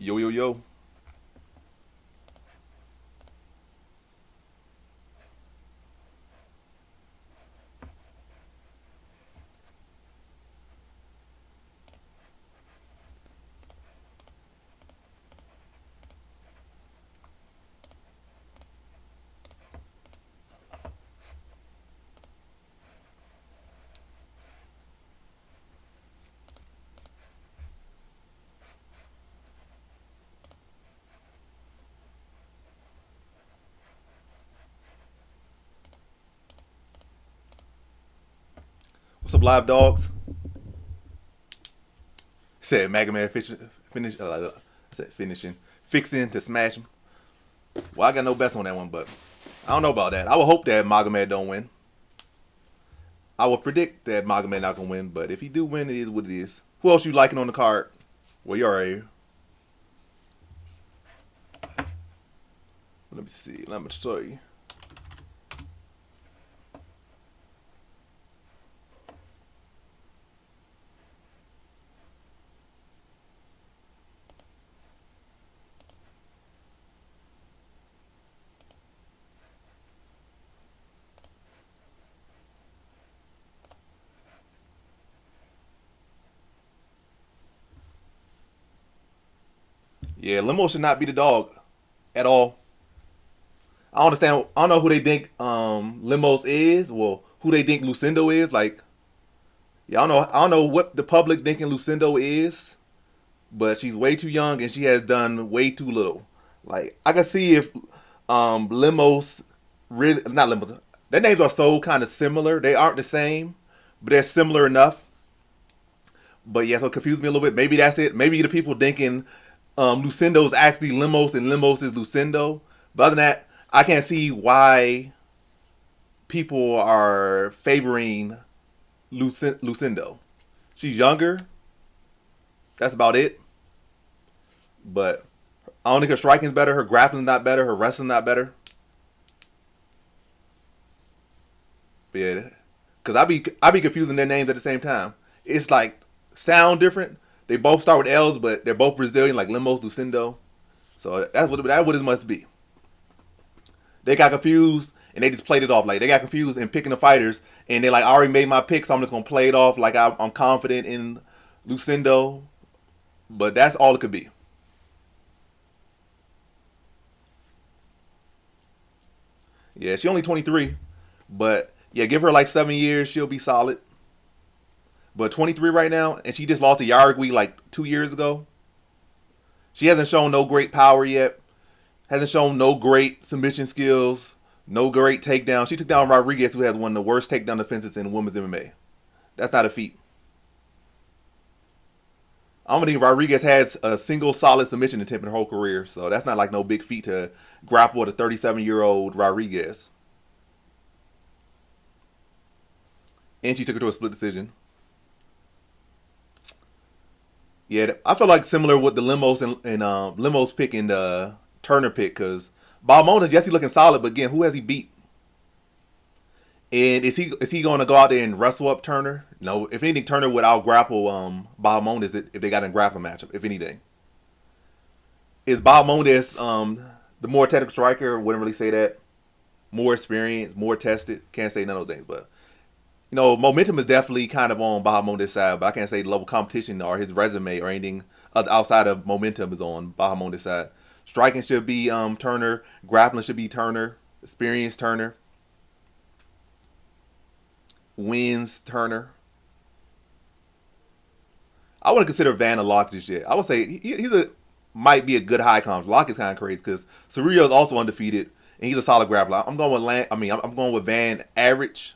Yo, yo, yo. What's up, live dogs? Said Mega Man finishing, fixing to smash him. Well, I got no bets on that one, but I don't know about that. I would hope that Magomed don't win. I would predict that Magomed not gonna win, but if he do win, it is what it is. Who else you liking on the card? Well, you already. Let me see. Let me show you. Yeah, Limo should not be the dog at all. I don't understand. I don't know who they think Limos is. Well, who they think Lucindo is. Like, yeah, I don't know. I don't know what the public thinking Lucindo is, but she's way too young and she has done way too little. Like, I can see if Limos really not Limos. Their names are so kind of similar. They aren't the same, but they're similar enough. But yeah, so it confused me a little bit. Maybe that's it. Maybe the people thinking Lucindo is actually Limos and Limos is Lucindo. But other than that, I can't see why people are favoring Lucindo. She's younger. That's about it. But I don't think her striking's better. Her grappling's not better. Her wrestling's not better. But yeah, because I be confusing their names at the same time. It's like sound different. They both start with L's, but they're both Brazilian, like Limos Lucindo. So that's what it must be. They got confused and they just played it off. Like they got confused in picking the fighters, and they like I already made my pick, so I'm just gonna play it off like I'm confident in Lucindo. But that's all it could be. Yeah, she only 23, but yeah, give her like 7 years, she'll be solid. But 23 right now, and she just lost to Yargui like 2 years ago. She hasn't shown no great power yet. Hasn't shown no great submission skills. No great takedown. She took down Rodriguez, who has one of the worst takedown defenses in women's MMA. That's not a feat. I don't think Rodriguez has a single solid submission attempt in her whole career, so that's not like no big feat to grapple with a 37-year-old Rodriguez. And she took her to a split decision. Yeah, I feel like similar with the Limos and Limos pick and the Turner pick because Balmona, yes, he's looking solid, but again, who has he beat? And is he going to go out there and wrestle up Turner? No, if anything, Turner would out grapple Balmona if they got in a grappling matchup. If anything, is Balmona the more technical striker? Wouldn't really say that. More experienced, more tested. Can't say none of those things, but momentum is definitely kind of on Baja Monde's side, but I can't say the level of competition or his resume or anything outside of momentum is on Baja Monde's side. Striking should be Turner. Grappling should be Turner. Experienced Turner. Wins Turner. I wouldn't consider Van a lock just yet. I would say he's a might be a good high comp. Lock is kind of crazy because Cerrillo is also undefeated and he's a solid grappler. I'm going with I'm going with Van average,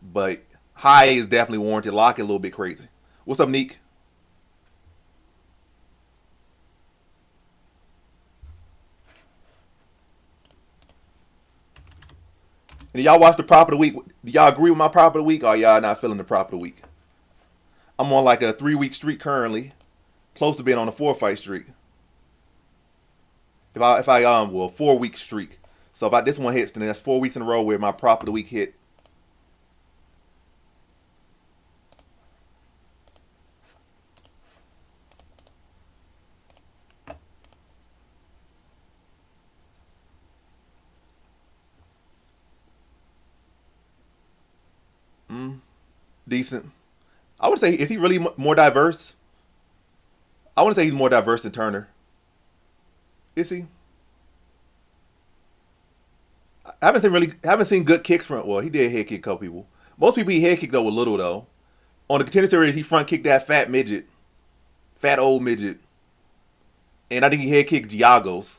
but high is definitely warranted. Lock is a little bit crazy. What's up, Neek? And y'all watch the prop of the week. Do y'all agree with my prop of the week, or y'all not feeling the prop of the week? I'm on like a 3 week streak currently, close to being on a 4 fight streak. If I 4 week streak. So if this one hits, then that's 4 weeks in a row where my prop of the week hit. Decent. I would say, is he really more diverse? I want to say he's more diverse than Turner. Is he? I haven't seen good kicks from. Well, he did head kick a couple people. Most people he head kicked though were little though. On the contender series, he front kicked that fat midget, fat old midget, and I think he head kicked Giagos.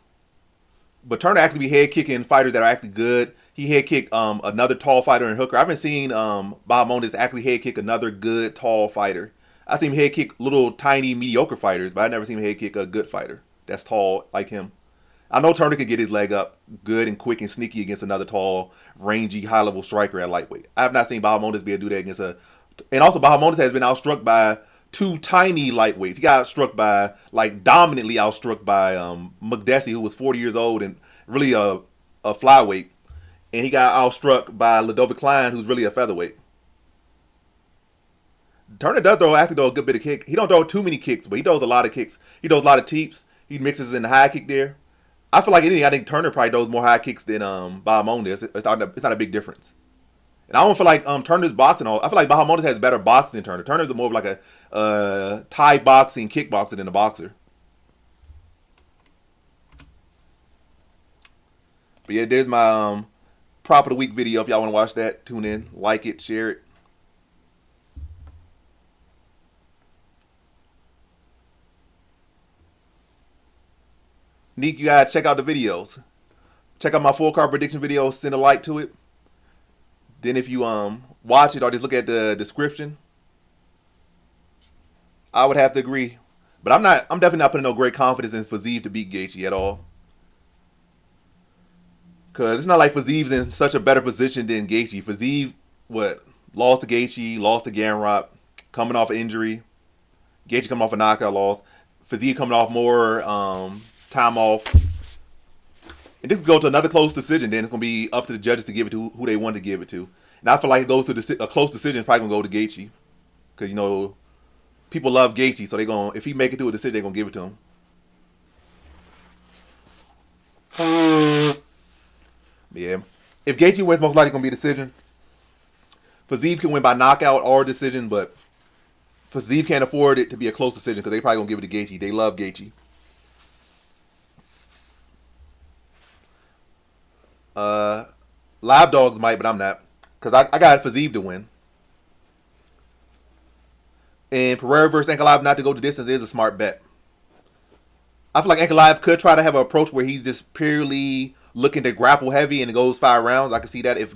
But Turner actually be head kicking fighters that are actually good. He head kicked another tall fighter in Hooker. I haven't seen Bahamondes actually head kick another good tall fighter. I seen him head kick little tiny mediocre fighters, but I never seen him head kick a good fighter that's tall like him. I know Turner can get his leg up good and quick and sneaky against another tall, rangy, high level striker at lightweight. I have not seen Bahamondes be able to do that against a. And also, Bahamondes has been outstruck by two tiny lightweights. He got outstruck by, like, dominantly outstruck by McDessie, who was 40 years old and really a flyweight. And he got outstruck by Ludovic Klein, who's really a featherweight. Turner does throw actually throw a good bit of kick. He don't throw too many kicks, but he throws a lot of kicks. He throws a lot of teeps. He mixes in the high kick there. I feel like anything. I think Turner probably throws more high kicks than Bahamondes. It's not a big difference. And I don't feel like Turner's boxing. I feel like Bahamondes has better boxing than Turner. Turner's more of like a Thai boxing kickboxer than a boxer. But yeah, there's my prop of the week video. If y'all want to watch that, tune in, like it, share it. Neek, you gotta check out the videos. Check out my full card prediction video. Send a like to it. Then if you watch it or just look at the description, I would have to agree. But I'm not. I'm definitely not putting no great confidence in Fiziev to beat Gaethje at all. Cause it's not like Fiziev in such a better position than Gaethje. Fiziev, what, lost to Gaethje, lost to Ganrop, coming off an injury. Gaethje coming off a knockout loss. Fiziev coming off more time off. And this could go to another close decision. Then it's gonna be up to the judges to give it to who they want to give it to. And I feel like it goes to a close decision. It's probably gonna go to Gaethje, because people love Gaethje, so they gonna if he make it to a decision, they're gonna give it to him. Yeah. If Gaethje wins, most likely gonna be a decision. Fiziev can win by knockout or decision, but Fiziev can't afford it to be a close decision because they probably gonna give it to Gaethje. They love Gaethje. Live dogs might, but I'm not, because I got Fiziev to win. And Pereira versus Ankalaev not to go the distance is a smart bet. I feel like Ankalaev could try to have an approach where he's just purely looking to grapple heavy and it goes 5 rounds. I can see that if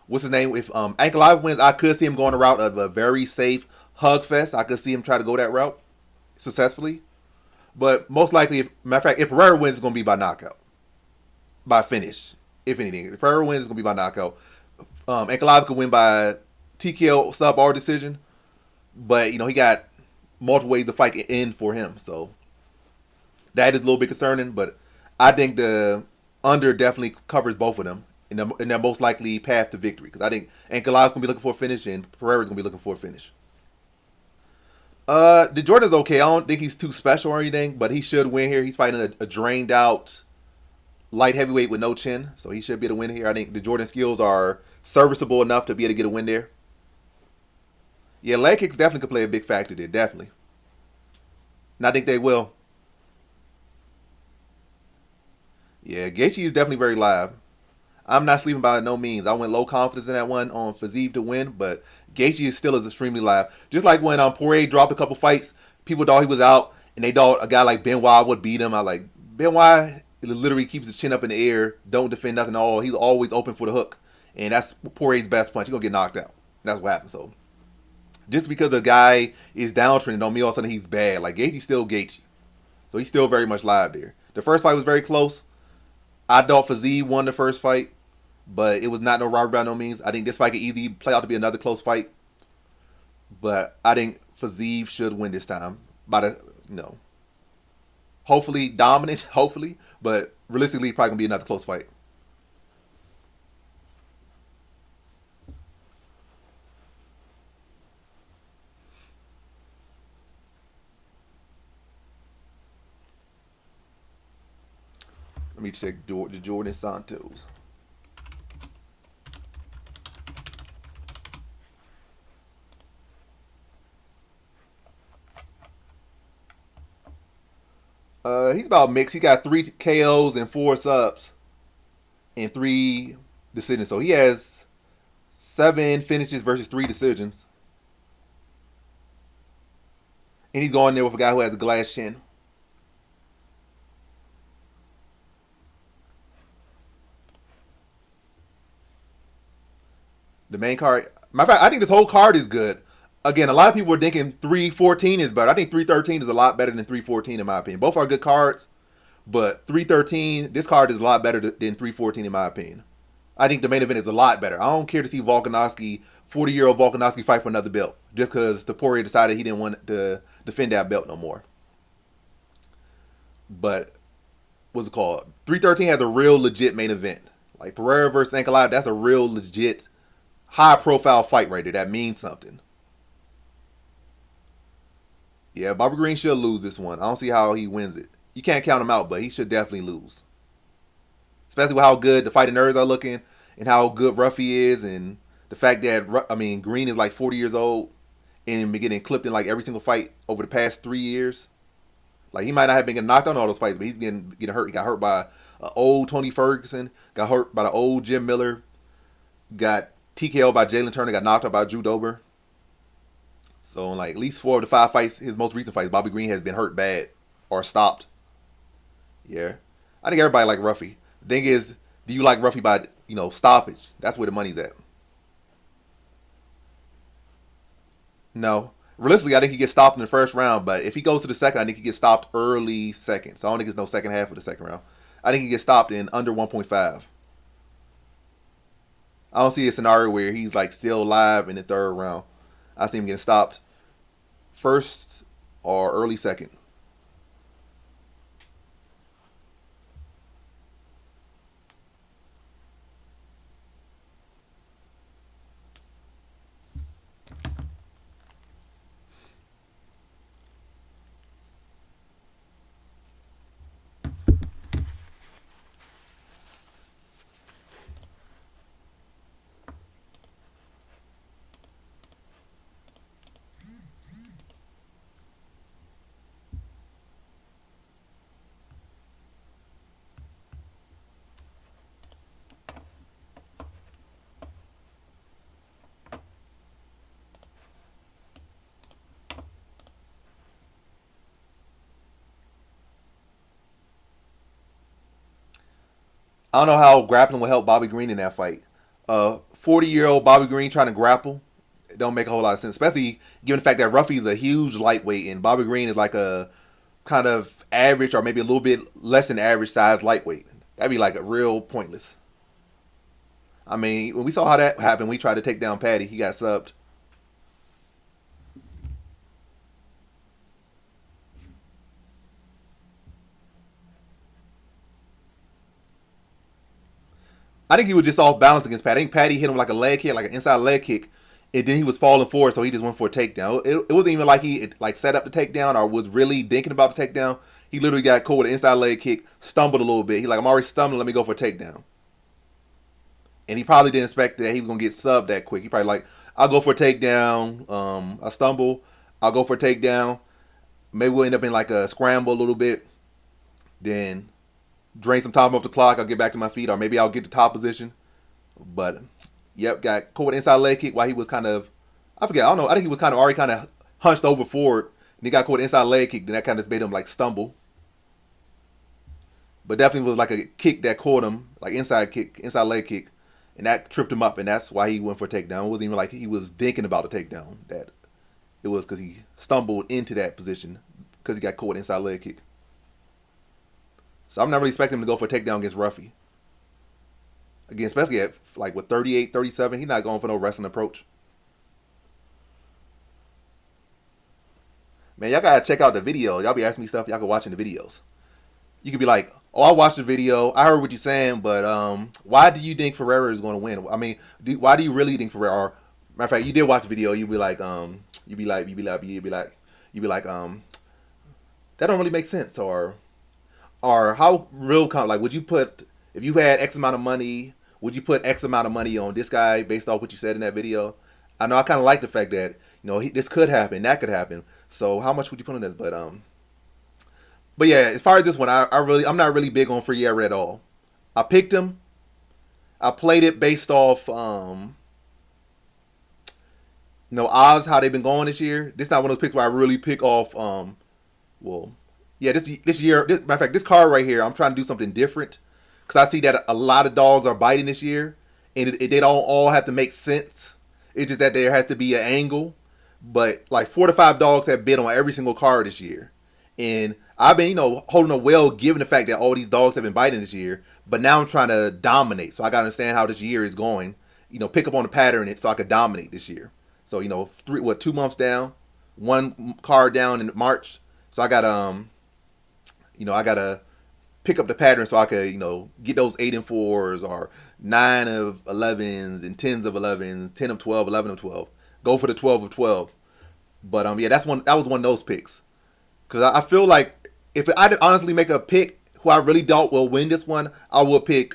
what's his name? If Ankalaev wins, I could see him going the route of a very safe hug fest. I could see him try to go that route successfully. But most likely, matter of fact, if Pereira wins, it's going to be by knockout. By finish, if anything. If Pereira wins, it's going to be by knockout. Ankalaev could win by TKO, sub, or decision. But, he got multiple ways to fight in for him. So, that is a little bit concerning. But I think the under definitely covers both of them in their most likely path to victory. Because I think Ankalaev's going to be looking for a finish and Pereira's going to be looking for a finish. DeJordan's okay. I don't think he's too special or anything, but he should win here. He's fighting a drained out light heavyweight with no chin, so he should be able to win here. I think DeJordan's skills are serviceable enough to be able to get a win there. Yeah, leg kicks definitely could play a big factor there, definitely. And I think they will. Yeah, Gaethje is definitely very live. I'm not sleeping by no means. I went low confidence in that one on Fiziev to win, but Gaethje is still extremely live. Just like when Poirier dropped a couple fights, people thought he was out, and they thought a guy like Benoit would beat him. I like, Benoit literally keeps his chin up in the air, don't defend nothing at all. He's always open for the hook, and that's Poirier's best punch. He's going to get knocked out. That's what happened. So, just because a guy is downtrending don't mean all of a sudden he's bad. Like, Gaethje's still Gaethje. So, he's still very much live there. The first fight was very close. I thought Fiziev won the first fight, but it was not no robbery by no means. I think this fight could easily play out to be another close fight. But I think Fiziev should win this time. Hopefully dominant, hopefully. But realistically, probably going to be another close fight. Let me check the Jordan Santos. He's about mixed. He got 3 KOs and 4 subs and 3 decisions. So he has 7 finishes versus 3 decisions. And he's going there with a guy who has a glass chin. The main card. Matter of fact, I think this whole card is good. Again, a lot of people are thinking 314 is better. I think 313 is a lot better than 314 in my opinion. Both are good cards, but 313, this card is a lot better than 314 in my opinion. I think the main event is a lot better. I don't care to see Volkanovski, 40-year-old Volkanovski, fight for another belt just because Topuria decided he didn't want to defend that belt no more. But what's it called? 313 has a real legit main event. Like Pereira versus Ankalaev, that's a real legit high-profile fight right there. That means something. Yeah, Bobby Green should lose this one. I don't see how he wins it. You can't count him out, but he should definitely lose. Especially with how good the fighting nerds are looking and how good Ruffy is and the fact that, Green is like 40 years old and been getting clipped in like every single fight over the past 3 years. Like he might not have been getting knocked out in all those fights, but he's getting hurt. He got hurt by an old Tony Ferguson, got hurt by the old Jim Miller, got TKO by Jalen Turner, got knocked out by Drew Dober. So in like at least 4 of the 5 fights, his most recent fights, Bobby Green has been hurt bad or stopped. Yeah. I think everybody like Ruffy. The thing is, do you like Ruffy by, stoppage? That's where the money's at. No. Realistically, I think he gets stopped in the first round, but if he goes to the second, I think he gets stopped early second. So I don't think it's no second half of the second round. I think he gets stopped in under 1.5. I don't see a scenario where he's like still alive in the third round. I see him getting stopped first or early second. I don't know how grappling will help Bobby Green in that fight. 40-year-old Bobby Green trying to grapple, it don't make a whole lot of sense, especially given the fact that Ruffy's a huge lightweight and Bobby Green is like a kind of average or maybe a little bit less than average size lightweight. That'd be like a real pointless. I mean, when we saw how that happened, we tried to take down Patty. He got subbed. I think he was just off balance against Patty. I think Patty hit him like a leg kick, like an inside leg kick, and then he was falling forward, so he just went for a takedown. It wasn't even like he like set up the takedown or was really thinking about the takedown. He literally got caught with an inside leg kick, stumbled a little bit. He like, I'm already stumbling, let me go for a takedown. And he probably didn't expect that he was gonna get subbed that quick. He probably like, I'll go for a takedown. I stumble, I'll go for a takedown. Maybe we'll end up in like a scramble a little bit. Then drain some time off the clock. I'll get back to my feet, or maybe I'll get to top position. But yep, got caught with inside leg kick while he was kind of, I forget, I don't know. I think he was kind of already kind of hunched over forward, and he got caught with inside leg kick. Then that kind of made him like stumble. But definitely was like a kick that caught him, like inside kick, inside leg kick, and that tripped him up, and that's why he went for a takedown. It wasn't even like he was thinking about a takedown. That it was because he stumbled into that position because he got caught with inside leg kick. So I'm not really expecting him to go for a takedown against Ruffy. Again, especially at like with 38, 37, he's not going for no wrestling approach. Man, y'all gotta check out the video. Y'all be asking me stuff, y'all can watch in the videos. You could be like, oh, I watched the video, I heard what you're saying, but why do you think Ferreira is going to win? I mean, why do you really think Ferreira? Or, matter of fact, you did watch the video, you'd be like, that don't really make sense, or how real like would you put if you had X amount of money? Would you put X amount of money on this guy based off what you said in that video? I know I kind of like the fact that this could happen, that could happen. So how much would you put on this? But But yeah, as far as this one, I'm not really big on Ferreira at all. I picked him. I played it based off odds how they've been going this year. This is not one of those picks where I really pick off well yeah, this year, matter of fact, this card right here, I'm trying to do something different because I see that a lot of dogs are biting this year, and they don't all have to make sense. It's just that there has to be an angle. But like 4 to 5 dogs have bid on every single card this year, and I've been holding a well given the fact that all these dogs have been biting this year. But now I'm trying to dominate, so I got to understand how this year is going. Pick up on the pattern in it so I could dominate this year. So 2 months down, one card down in March. So I gotta pick up the pattern so I could get those 8 and 4s or 9 of 11s and 10s of 11s, 10 of 12, 11 of 12. Go for the 12 of 12. But yeah, that was one of those picks because I feel like if I did honestly make a pick who I really doubt will win this one, I would pick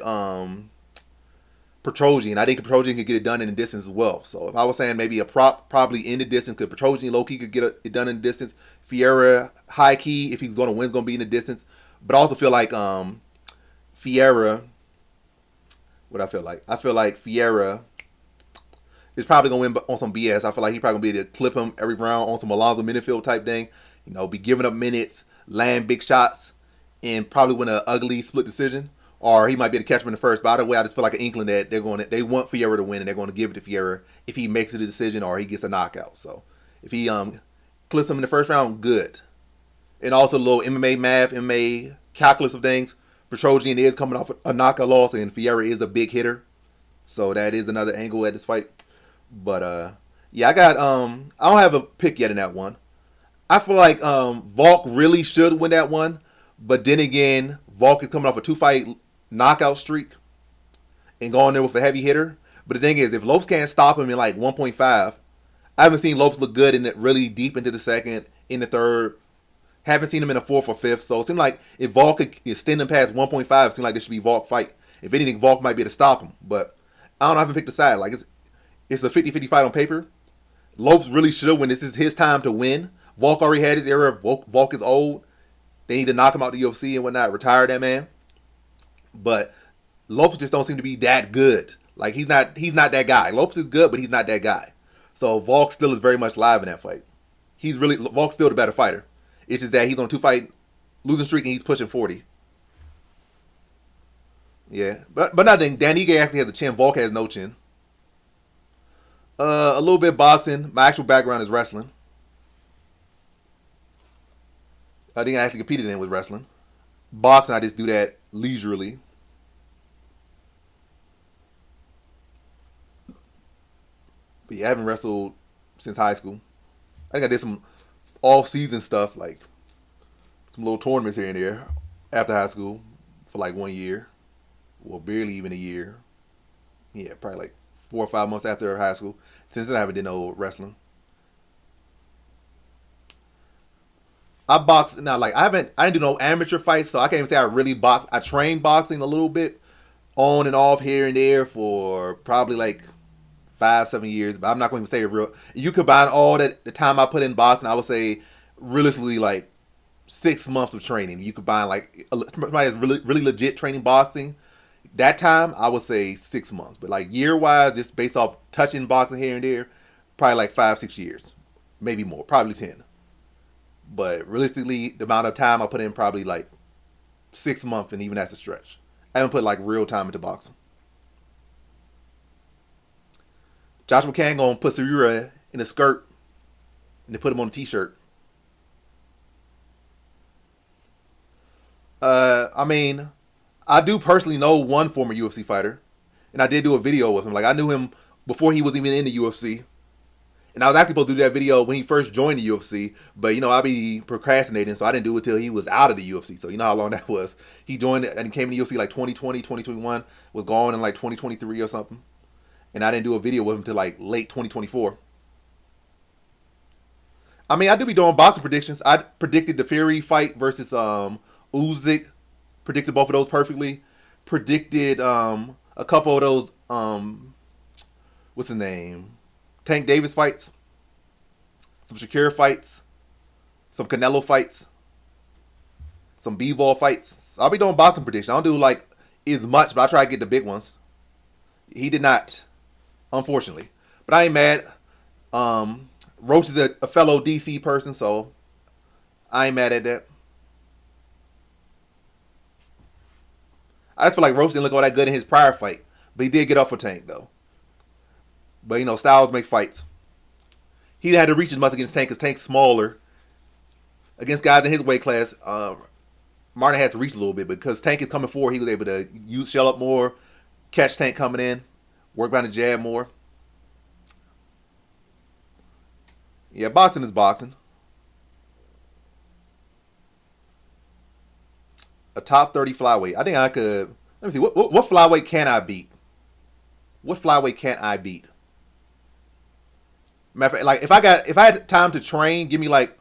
Petrosian. I think Petrosian could get it done in the distance as well. So if I was saying maybe a prop, probably in the distance, because Petrosian low key could get it done in the distance. Fiera high key, if he's going to win, is going to be in the distance. But I also feel like Fiera. What I feel like? I feel like Fiera is probably going to win on some BS. I feel like he probably going to be able to clip him every round on some Alonzo Minifield type thing. Be giving up minutes, land big shots, and probably win an ugly split decision. Or he might be able to catch him in the first. By the way, I just feel like an inkling that they want Fiera to win, and they're going to give it to Fiera if he makes it a decision or he gets a knockout. So if he clips him in the first round, good. And also a little MMA math, MMA calculus of things. Petrosian is coming off a knockout loss, and Fiera is a big hitter, so that is another angle at this fight. But yeah, I don't have a pick yet in that one. I feel like Volk really should win that one, but then again, Volk is coming off a 2-fight knockout streak and going there with a heavy hitter. But the thing is, if Lopes can't stop him in like 1.5, I haven't seen Lopes look good in it really deep into the second, in the third. Haven't seen him in the fourth or fifth. So it seems like if Volk could extend him past 1.5, it seems like this should be Volk fight. If anything, Volk might be able to stop him. But I don't know. I haven't picked a side. Like it's a 50-50 fight on paper. Lopes really should win. This is his time to win. Volk already had his era. Volk is old. They need to knock him out the UFC and whatnot. Retire that man. But Lopes just don't seem to be that good. Like he's not that guy. Lopes is good, but he's not that guy. So Volk still is very much live in that fight. Volk's still the better fighter. It's just that he's on a 2-fight losing streak and he's pushing 40. Yeah, but nothing. Dan Ige actually has a chin. Volk has no chin. A little bit boxing. My actual background is wrestling. I think I actually competed in with wrestling. Boxing, I just do that leisurely. But yeah, I haven't wrestled since high school. I think I did some off-season stuff, like some little tournaments here and there after high school for like 1 year. Well, barely even a year. Yeah, probably like 4 or 5 months after high school. Since then, I haven't done no wrestling. I box now. Like I didn't do no amateur fights, so I can't even say I really box. I trained boxing a little bit, on and off here and there for probably like 5-7 years. But I'm not going to say it real. You combine all that the time I put in boxing, I would say realistically like 6 months of training. You combine like somebody that's really legit training boxing. That time I would say 6 months, but like year wise, just based off touching boxing here and there, probably like 5-6 years, maybe more, probably 10. But realistically, the amount of time I put in probably like 6 months, and even that's a stretch. I haven't put like real time into boxing. Joshua Kang gonna put Sarira in a skirt and then put him on a t-shirt. I mean, I do personally know one former UFC fighter, and I did do a video with him. Like I knew him before he was even in the UFC. And I was actually supposed to do that video when he first joined the UFC, but I be procrastinating, so I didn't do it till he was out of the UFC. So you know how long that was. He joined and he came to the UFC like 2020, 2021, was gone in like 2023 or something. And I didn't do a video with him till like late 2024. I mean, I do be doing boxing predictions. I predicted the Fury fight versus Usyk. Predicted both of those perfectly. Predicted a couple of those what's his name? Tank Davis fights, some Shakira fights, some Canelo fights. some b-ball fights. I'll be doing boxing predictions. I don't do like as much, but I try to get the big ones. He did not, unfortunately. But I ain't mad. Roach is a fellow DC person, so I ain't mad at that. I just feel like Roach didn't look all that good in his prior fight, but he did get up for Tank though. But you know, styles make fights. He had to reach as much against Tank because Tank's smaller. Against guys in his weight class, Martin has to reach a little bit because Tank is coming forward. He was able to use shell up more, catch Tank coming in, work behind the jab more. Yeah, boxing is boxing. A top 30 flyweight. I think I could. Let me see. What flyweight can I beat? What flyweight can't I beat? Matter of fact, like if I had time to train, give me like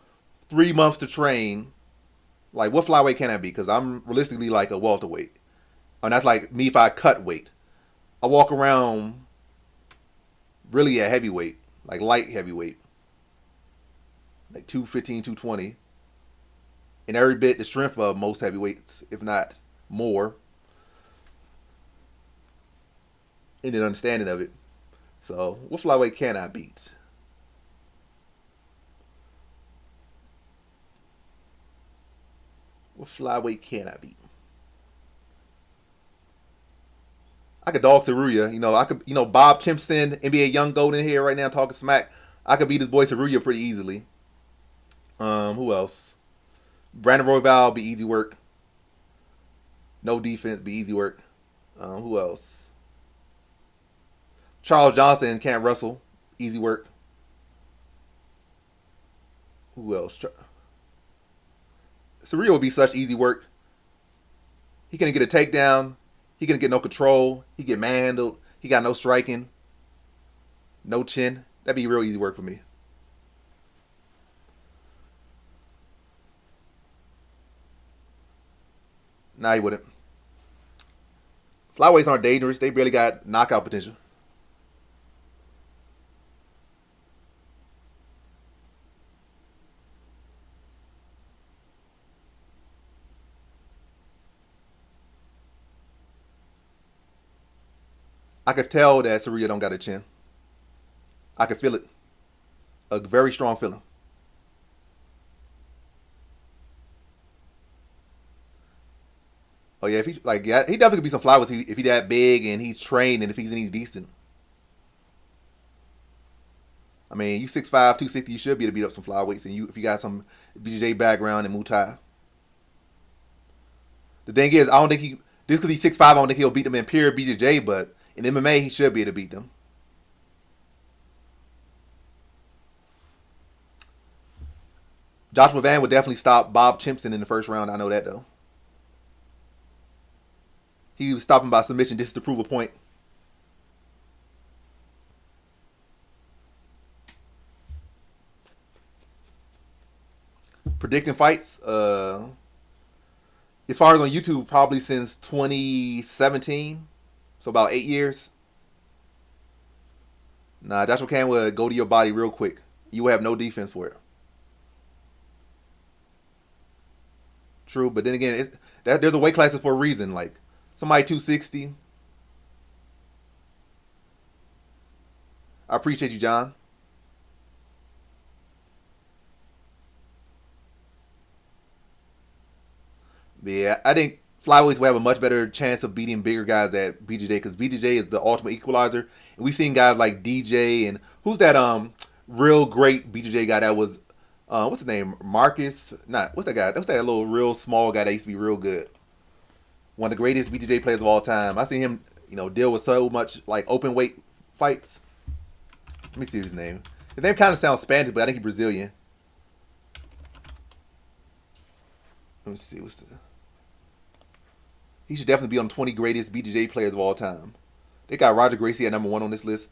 3 months to train. Like what flyweight can I beat? Because I'm realistically like a welterweight, and that's like me if I cut weight. I walk around really at heavyweight, like light heavyweight, like 215, 220, and every bit the strength of most heavyweights, if not more, in an understanding of it. So what flyweight can I beat? What flyweight can I beat? I could dog Saruya. You know, I could. You know, Bob Chimpson, NBA young gold in here right now talking smack. I could beat his boy Saruya pretty easily. Who else? Brandon Royval be easy work. No defense, be easy work. Who else? Charles Johnson can't wrestle. Easy work. Who else? Surreal would be such easy work. He couldn't get a takedown. He couldn't get no control. He get manhandled. He got no striking. No chin. That'd be real easy work for me. Nah, he wouldn't. Flyweights aren't dangerous. They barely got knockout potential. I could tell that Saria don't got a chin. I could feel it. A very strong feeling. Oh yeah, if he's like yeah, he definitely could be some flowers if he that big and he's trained and if he's any decent. I mean, you 6'5", 260, you should be able to beat up some flyweights and you if you got some BJJ background and Muay Thai. The thing is, I don't think he just because he's 6'5", I don't think he'll beat them in pure BJJ, but in MMA he should be able to beat them. Joshua Van would definitely stop Bob Chimpson in the first round. I know that though. He was stopping by submission just to prove a point. Predicting fights, as far as on YouTube, probably since 2017, so about 8 years. Nah, Joshua Can would go to your body real quick. You will have no defense for it. True, but then again, there's a weight classes for a reason. Like somebody 260. I appreciate you, John. Yeah, I think flyweights will have a much better chance of beating bigger guys at BJJ because BJJ is the ultimate equalizer. And we've seen guys like DJ and who's that real great BJJ guy that was what's his name? Marcus? Not what's that guy? What's that little real small guy that used to be real good? One of the greatest BJJ players of all time. I seen him, deal with so much like open weight fights. Let me see his name. His name kind of sounds Spanish, but I think he's Brazilian. Let me see what's the. He should definitely be on the 20 greatest BJJ players of all time. They got Roger Gracie at number 1 on this list.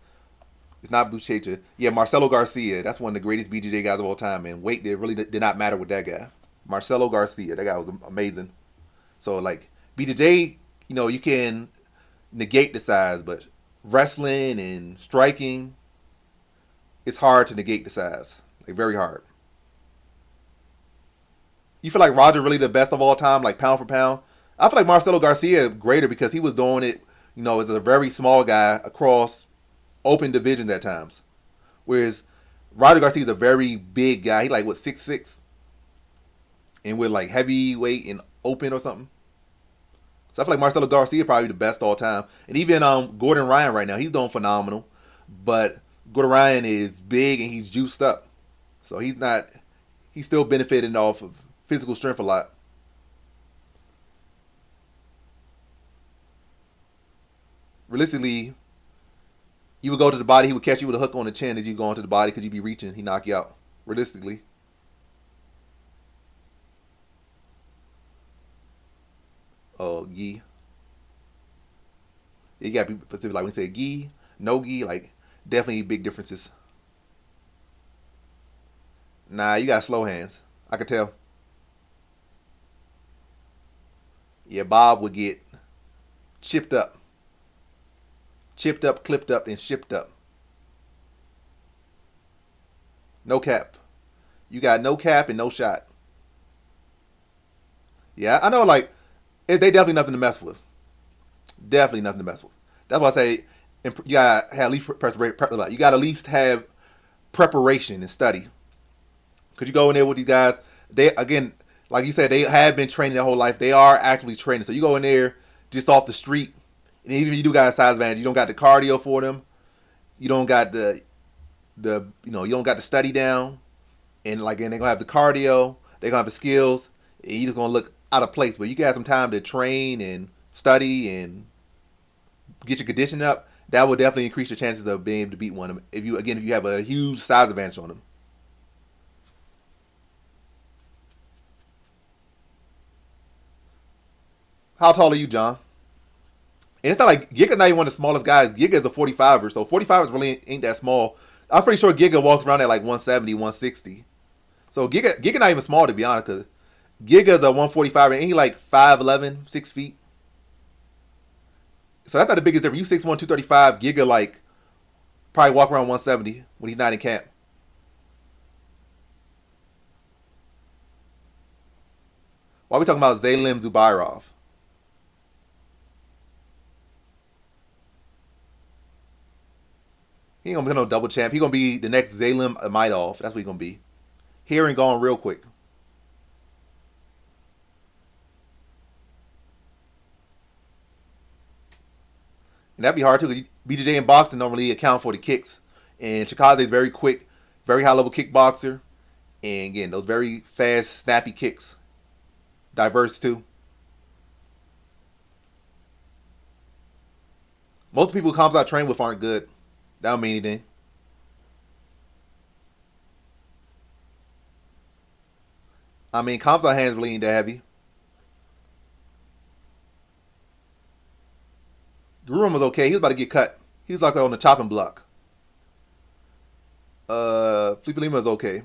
It's not Buchecha. Yeah, Marcelo Garcia. That's one of the greatest BJJ guys of all time. And weight did not matter with that guy. Marcelo Garcia. That guy was amazing. So, like, BJJ, you can negate the size. But wrestling and striking, it's hard to negate the size. Like, very hard. You feel like Roger really the best of all time, like pound for pound? I feel like Marcelo Garcia greater because he was doing it, as a very small guy across open divisions at times. Whereas Roger Garcia is a very big guy. He like what 6'6", and with like heavyweight and open or something. So I feel like Marcelo Garcia is probably the best all time. And even Gordon Ryan right now, he's doing phenomenal. But Gordon Ryan is big and he's juiced up. So he's still benefiting off of physical strength a lot. Realistically, you would go to the body, he would catch you with a hook on the chin as you go into the body because you'd be reaching, he knock you out. Realistically. Oh, gi. You gotta be specific. Like when you say gi, no gi, like definitely big differences. Nah, you got slow hands. I could tell. Yeah, Bob would get chipped up. Chipped up, clipped up, and shipped up. No cap. You got no cap and no shot. Yeah, I know. Like they definitely nothing to mess with. Definitely nothing to mess with. That's why I say you gotta have at least you gotta at least have preparation and study. Cause you go in there with these guys. They again, like you said, they have been training their whole life. They are actually training. So you go in there just off the street, and even if you do got a size advantage, you don't got the cardio for them. You don't got you don't got the study down, and they're gonna have the cardio. They're gonna have the skills. And you just gonna look out of place. But you can have some time to train and study and get your condition up. That will definitely increase your chances of being able to beat one of them. If you have a huge size advantage on them. How tall are you, John? And it's not like Giga's not even one of the smallest guys. Giga is a 45er, so 45ers really ain't that small. I'm pretty sure Giga walks around at like 170, 160. So Giga not even small to be honest, because Giga's a 145 and he like 5'11", 6 feet. So that's not the biggest difference. You 6'1", 235, Giga like probably walk around 170 when he's not in camp. Why are we talking about Zalim Zubairov? He ain't gonna be no double champ. He gonna be the next Zalim Amidov. That's what he gonna be. Here and gone real quick. And that'd be hard too, because BJJ and boxing don't really account for the kicks. And Chikaze's very quick, very high level kickboxer. And again, those very fast, snappy kicks. Diverse too. Most people Kamzat train with aren't good. That don't mean anything. I mean, Kamzat hands really ain't that heavy. Gurum was okay. He was about to get cut. He was like on the chopping block. Felipe Lima is okay.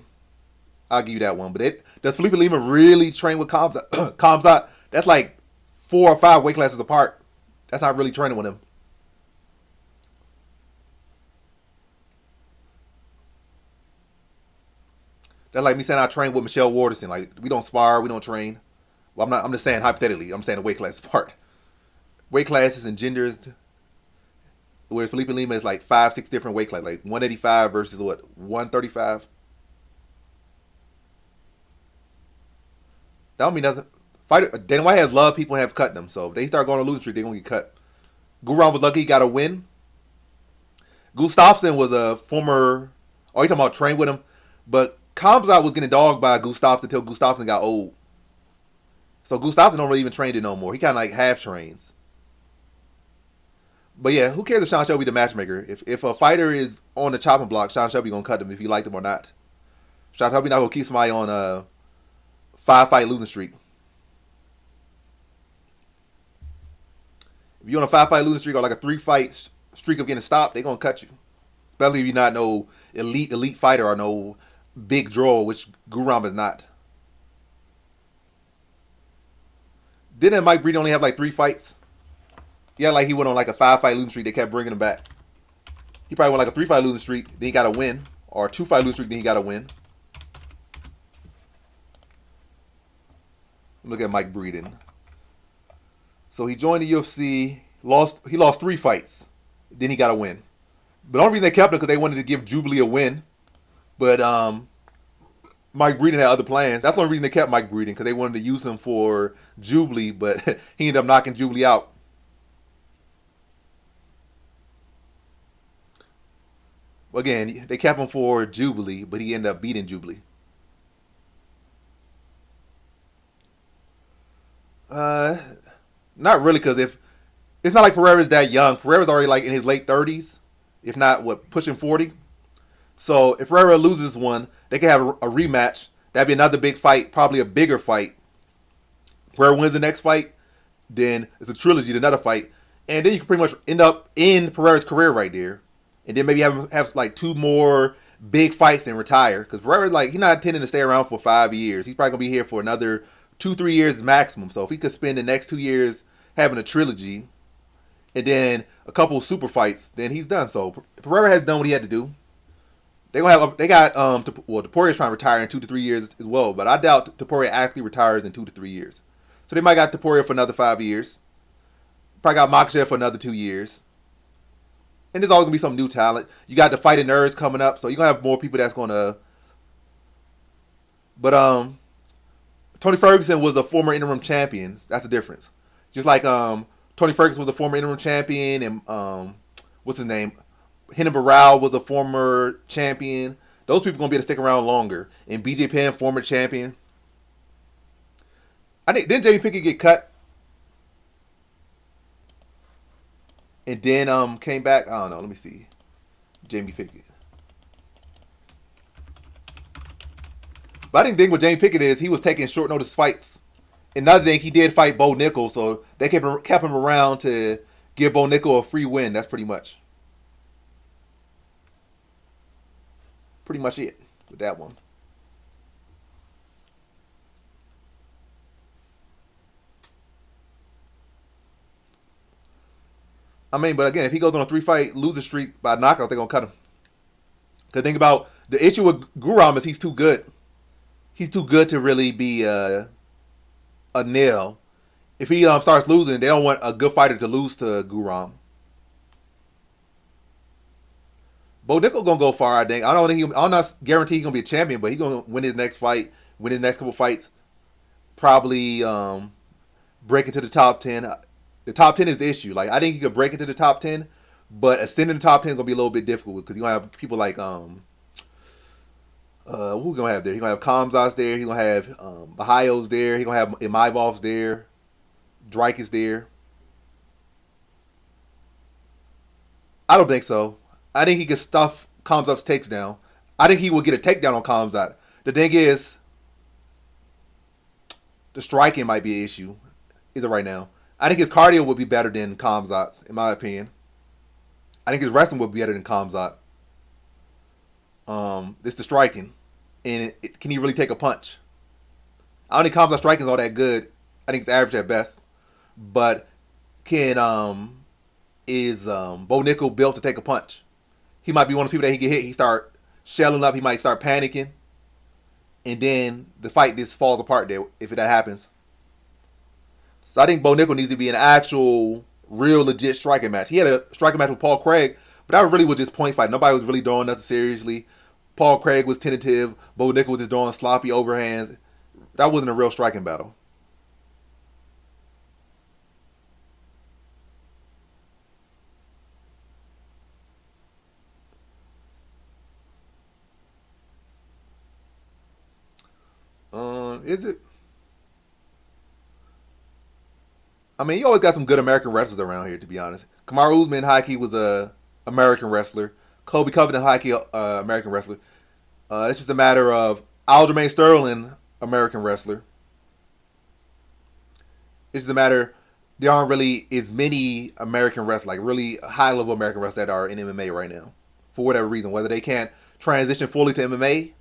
I'll give you that one. But does Felipe Lima really train with Kamzat? Kamzat, that's like 4 or 5 weight classes apart. That's not really training with him. That's like me saying I train with Michelle Waterson. Like we don't spar, we don't train. Well, I'm not. I'm just saying hypothetically. I'm saying the weight class part. Weight classes and genders. Whereas Felipe Lima is like 5, 6 different weight classes, like 185 versus what 135. That don't mean nothing. Fighter Dana White has loved people and have cut them. So if they start going to losing streak, they're gonna get cut. Guram was lucky he got a win. Gustafsson was a former. Oh, you talking about train with him? But Kamzat was getting dogged by Gustafsson until Gustafsson got old. So Gustafsson don't really even train it no more. He kind of like half trains. But yeah, who cares if Sean Shelby the matchmaker? If a fighter is on the chopping block, Sean Shelby gonna cut him if he liked him or not. Sean Shelby not gonna keep somebody on a 5-fight losing streak. If you're on a 5-fight losing streak or like a 3-fight streak of getting stopped, they gonna cut you. Especially if you're not no elite fighter or no big draw, which Guram is not. Didn't Mike Breed only have like 3 fights? Yeah, like he went on like a 5-fight losing streak. They kept bringing him back. He probably went like a 3-fight losing streak. Then he got a win, or a 2-fight losing streak. Then he got a win. Look at Mike Breeden. So he joined the UFC. He lost 3 fights. Then he got a win. But the only reason they kept him because they wanted to give Jubilee a win. But Mike Breeden had other plans. That's the only reason they kept Mike Breeden because they wanted to use him for Jubilee. But he ended up knocking Jubilee out. Again, they kept him for Jubilee, but he ended up beating Jubilee. Uh, Not really, because if it's not like Pereira's that young. Pereira's already like in his late 30s, if not what pushing 40. So if Pereira loses one, they can have a rematch. That'd be another big fight, probably a bigger fight. Pereira wins the next fight, then it's a trilogy, another fight, and then you can pretty much end up in Pereira's career right there, and then maybe have like 2 more big fights and retire. Because Pereira's like he's not intending to stay around for 5 years. He's probably gonna be here for another 2-3 years maximum. So if he could spend the next 2 years having a trilogy and then a couple of super fights, then he's done. So Pereira has done what he had to do. They got Taporia's trying to retire in 2 to 3 years as well, but I doubt Taporia actually retires in 2 to 3 years. So they might got Taporia for another 5 years. Probably got Makhachev for another 2 years. And there's always gonna be some new talent. You got the fighting nerds coming up, so you're gonna have more people that's gonna. But Tony Ferguson was a former interim champion. That's the difference. Just like Tony Ferguson was a former interim champion, and what's his name? Renan Barão was a former champion. Those people are gonna be able to stick around longer. And BJ Penn, former champion. I think didn't Jamie Pickett get cut and then came back? I don't know. Let me see. Jamie Pickett. But I think the thing with Jamie Pickett is he was taking short notice fights. Another thing, he did fight Bo Nickel, so they kept him around to give Bo Nickel a free win. That's pretty much it with that one. I mean, but again, if he goes on a 3 fight losing streak by knockout, they're gonna cut him. Cause think about the issue with Guram is he's too good. He's too good to really be a nail. If he starts losing, they don't want a good fighter to lose to Guram. Bo Nickel gonna go far. I think. I don't think I'm not guarantee he's gonna be a champion, but he's gonna win his next fight, win his next couple fights. Probably break into the top 10. The top 10 is the issue. Like I think he could break into the top 10, but ascending the top 10 is gonna be a little bit difficult because you're gonna have people like who we gonna have there? He's gonna have Kamzat's there. He's gonna have Bahio's there. He's gonna have Imaivov's there. Drake is there. I don't think so. I think he can stuff Kamzat's takes down. I think he will get a takedown on Kamzat. The thing is, the striking might be an issue. Is it right now? I think his cardio would be better than Kamzat's, in my opinion. I think his wrestling would be better than Kamzat. It's the striking, and can he really take a punch? I don't think Kamzat's striking is all that good. I think it's average at best. But can is Bo Nickel built to take a punch? He might be one of the people that he get hit. He start shelling up. He might start panicking, and then the fight just falls apart there if that happens. So I think Bo Nickel needs to be an actual, real, legit striking match. He had a striking match with Paul Craig, but that really was just point fight. Nobody was really throwing nothing seriously. Paul Craig was tentative. Bo Nickel was just throwing sloppy overhands. That wasn't a real striking battle. Is it? I mean, you always got some good American wrestlers around here, to be honest. Kamaru Usman, Haki was a American wrestler. Colby Covington, Haki, American wrestler. It's just a matter of Aljamain Sterling, American wrestler. It's just a matter there aren't really as many American wrestlers, like really high level American wrestlers that are in MMA right now, for whatever reason, whether they can't transition fully to MMA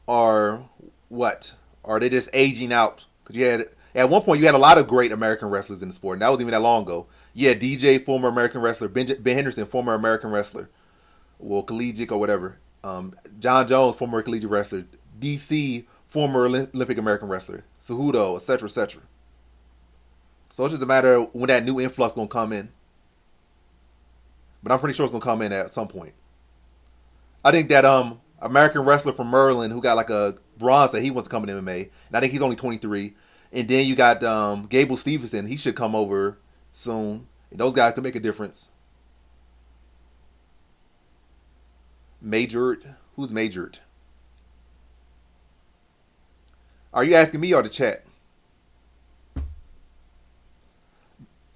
or what, or they just aging out. Because you had at one point you had a lot of great American wrestlers in the sport, and that wasn't even that long ago. Yeah, DJ, former American wrestler. Ben Henderson, former American wrestler. Well, collegiate or whatever. John Jones, former collegiate wrestler. DC, former Olympic American wrestler, Cejudo, etc., etc. So it's just a matter of when that new influx gonna come in. But I'm pretty sure it's gonna come in at some point. I think that American wrestler from Maryland who got like a bronze that he wants to come in MMA, and I think he's only 23. And then you got Gable Stevenson. He should come over soon. And those guys can make a difference. Majored. Who's majored? Are you asking me or the chat?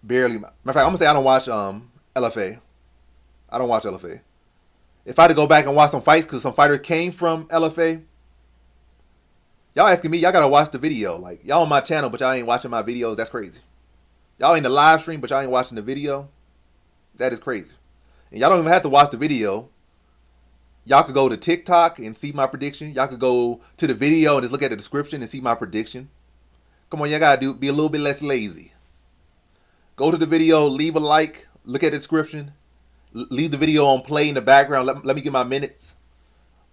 Barely. Matter of fact, I'm gonna say I don't watch LFA. I don't watch LFA. If I had to go back and watch some fights because some fighter came from LFA, y'all asking me, y'all gotta watch the video. Like y'all on my channel, but y'all ain't watching my videos. That's crazy. Y'all in the live stream, but y'all ain't watching the video. That is crazy. And y'all don't even have to watch the video. Y'all could go to TikTok and see my prediction. Y'all could go to the video and just look at the description and see my prediction. Come on, y'all gotta be a little bit less lazy. Go to the video, leave a like, look at the description, leave the video on play in the background. Let me get my minutes.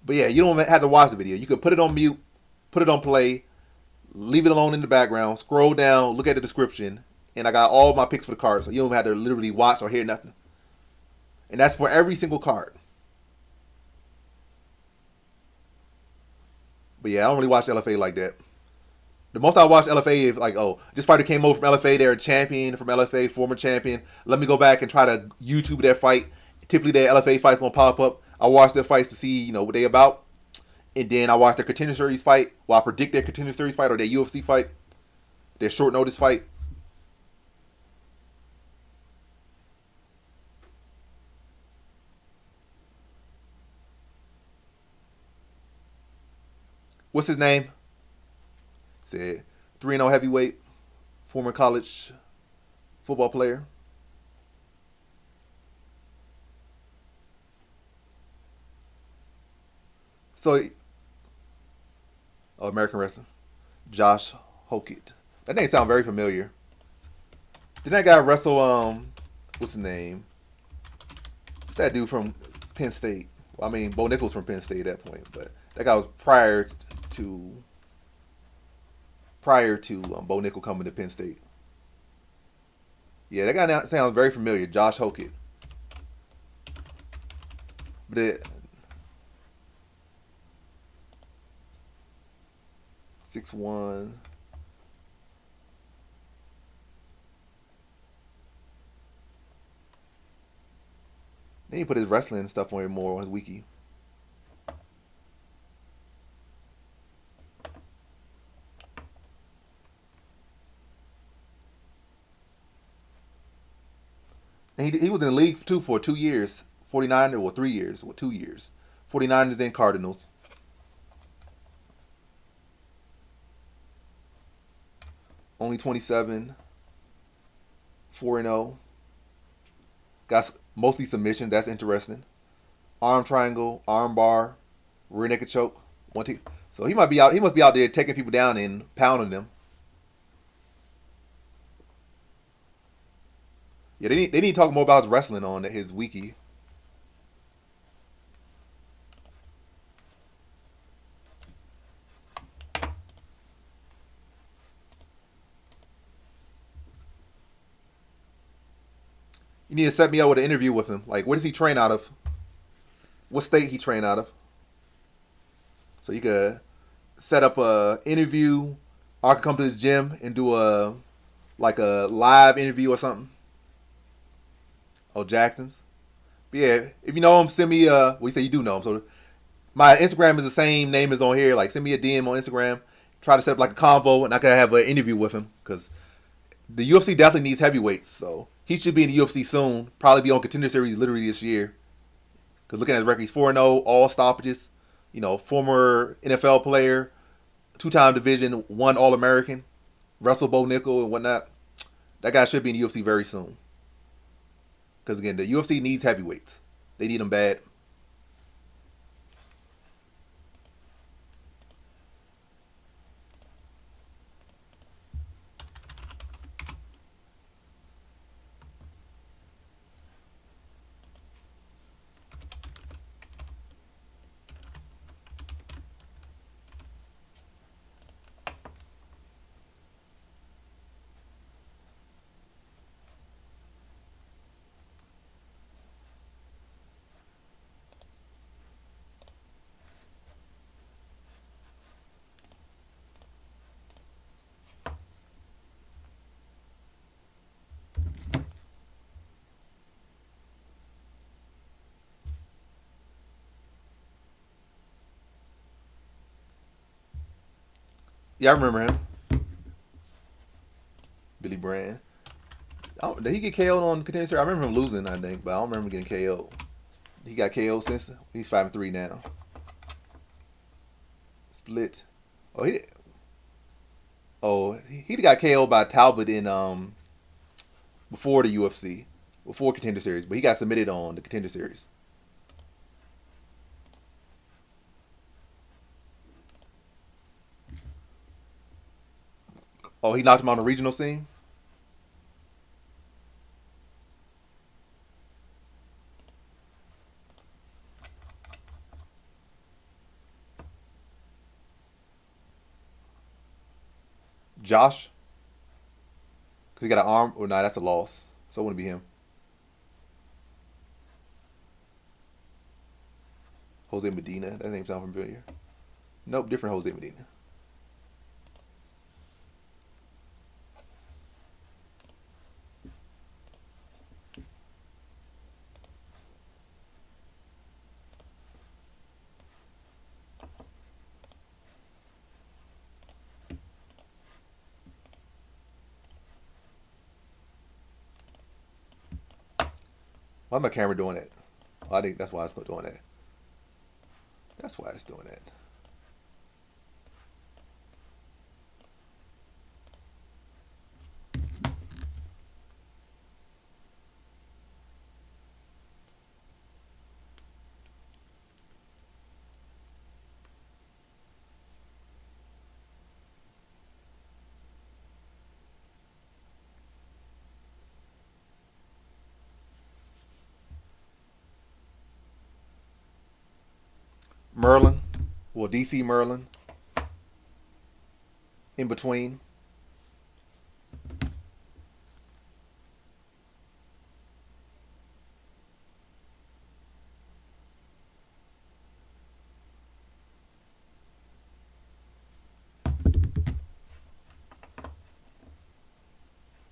But yeah, you don't have to watch the video. You can put it on mute, put it on play, leave it alone in the background, scroll down, look at the description, and I got all my picks for the card, so you don't have to literally watch or hear nothing. And that's for every single card. But yeah, I don't really watch LFA like that. The most I watch LFA is like, oh, this fighter came over from LFA, they're a champion from LFA, former champion. Let me go back and try to YouTube that fight. Typically, their LFA fight's gonna pop up. I watch their fights to see, what they about, and then I watch their contender series fight. Well, I predict their contender series fight or their UFC fight, their short notice fight. What's his name? Said 3-0 heavyweight, former college football player. So, American wrestler, Josh Hokett. That name sounds very familiar. Didn't that guy wrestle? What's his name? What's that dude from Penn State? Well, I mean, Bo Nichols from Penn State at that point, but that guy was prior to Bo Nickel coming to Penn State. Yeah, that guy sounds very familiar, Josh Hokett. But 6'1". Then he put his wrestling stuff on here more on his wiki. And he was in the league too for 2 years. 49 or 3 years. 2 years. 49ers and Cardinals. Only 27. 4-0. Got mostly submissions. That's interesting. Arm triangle, arm bar, rear naked choke. So he must be out there taking people down and pounding them. Yeah, they need to talk more about his wrestling on his wiki. You need to set me up with an interview with him. Like, where does he train out of? What state he train out of? So you could set up a interview. Or I could come to the gym and do a live interview or something. Oh, Jackson's. But yeah, if you know him, send me you say you do know him. So my Instagram is the same name as on here. Like, send me a DM on Instagram. Try to set up like a convo, and I could have an interview with him because the UFC definitely needs heavyweights. So he should be in the UFC soon. Probably be on Contender Series literally this year. Because looking at his record, he's 4-0, all stoppages. Former NFL player, 2-time Division 1 All-American, wrestled Bo Nickel and whatnot. That guy should be in the UFC very soon. Because again, the UFC needs heavyweights. They need them bad. Yeah, I remember him. Billy Brand. Did he get KO'd on Contender Series? I remember him losing, I think, but I don't remember getting KO'd. He got KO'd since he's 5-3 now. Split. Oh, he got KO'd by Talbot in before the UFC, before Contender Series, but he got submitted on the Contender Series. Oh, he knocked him on the regional scene. Josh, because he got an arm. Or nah, that's a loss. So it wouldn't be him. Jose Medina. That name sounds familiar. Nope, different Jose Medina. Why is my camera doing that? Oh, I think that's why it's doing that. That's why it's doing that. Merlin, well, DC Merlin, in between.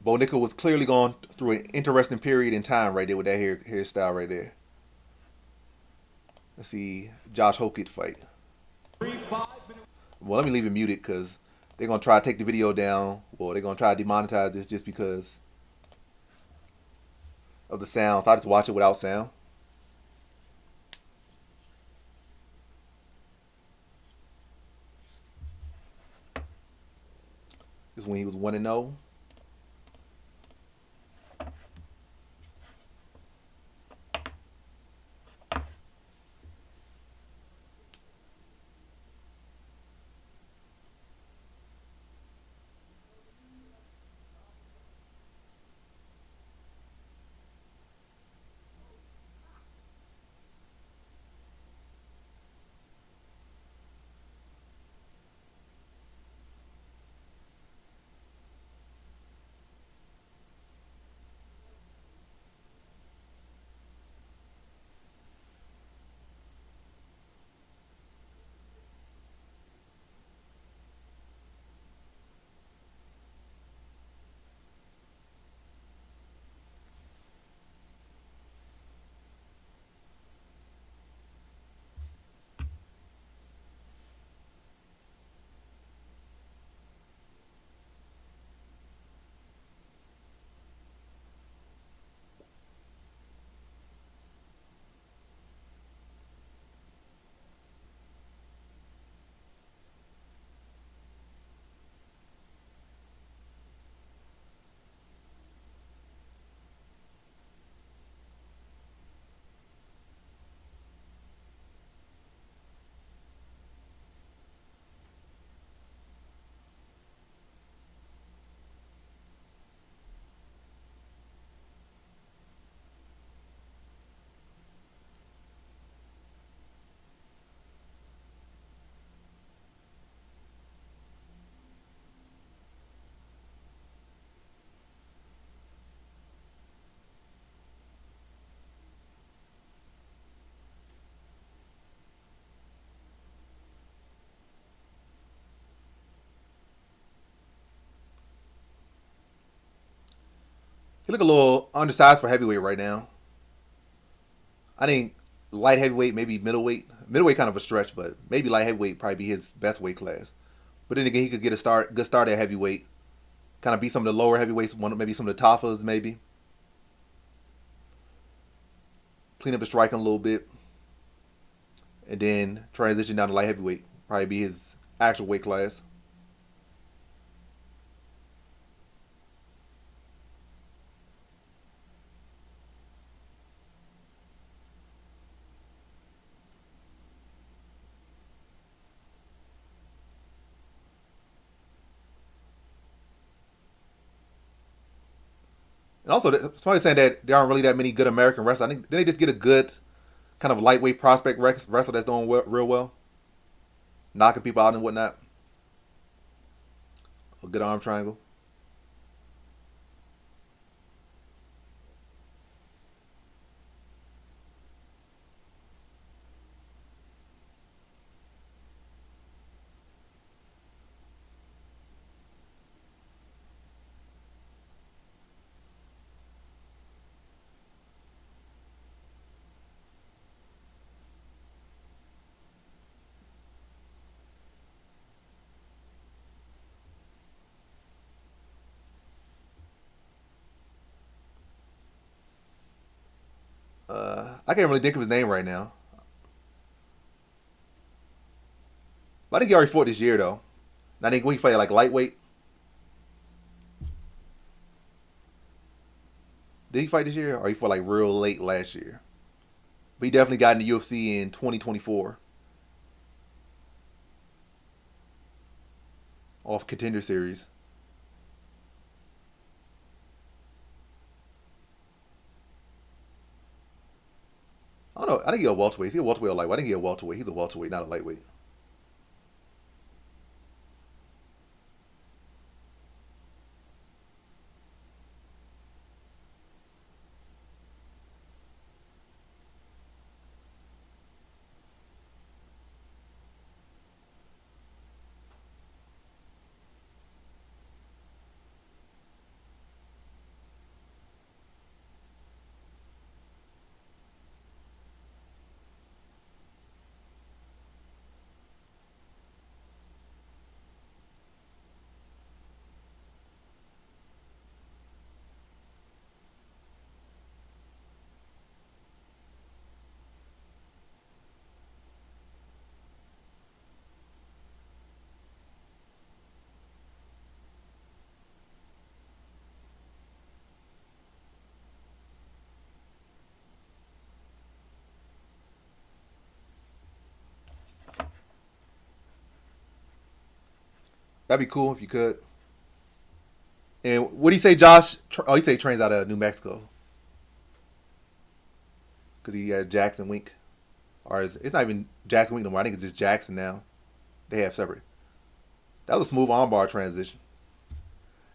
Bo Nickel was clearly going through an interesting period in time right there with that hairstyle right there. Let's see Josh Hokett fight. Well, let me leave it muted because they're gonna try to take the video down. Well, they're gonna try to demonetize this just because of the sound. So I just watch it without sound. This is when he was 1-0. He look a little undersized for heavyweight right now. I think light heavyweight, maybe middleweight. Middleweight kind of a stretch, but maybe light heavyweight probably be his best weight class. But then again, he could get a good start at heavyweight. Kind of beat some of the lower heavyweights, maybe some of the Tafas, maybe. Clean up his striking a little bit. And then transition down to light heavyweight. Probably be his actual weight class. And also, somebody's saying that there aren't really that many good American wrestlers. I think did they just get a good kind of lightweight prospect wrestler that's doing real well, knocking people out and whatnot. A good arm triangle. I can't really think of his name right now. But I think he already fought this year though. And I think we fight like lightweight. Did he fight this year, or he fought like real late last year? But he definitely got in the UFC in 2024 off Contender Series. I don't know. I think he's a welterweight. Is he a welterweight or lightweight? I think he's a welterweight. He's a welterweight, not a lightweight. That'd be cool if you could. And what do you say, Josh? Oh, he say he trains out of New Mexico because he has Jackson Wink, or it's not even Jackson Wink no more. I think it's just Jackson now. They have separate. That was a smooth armbar transition.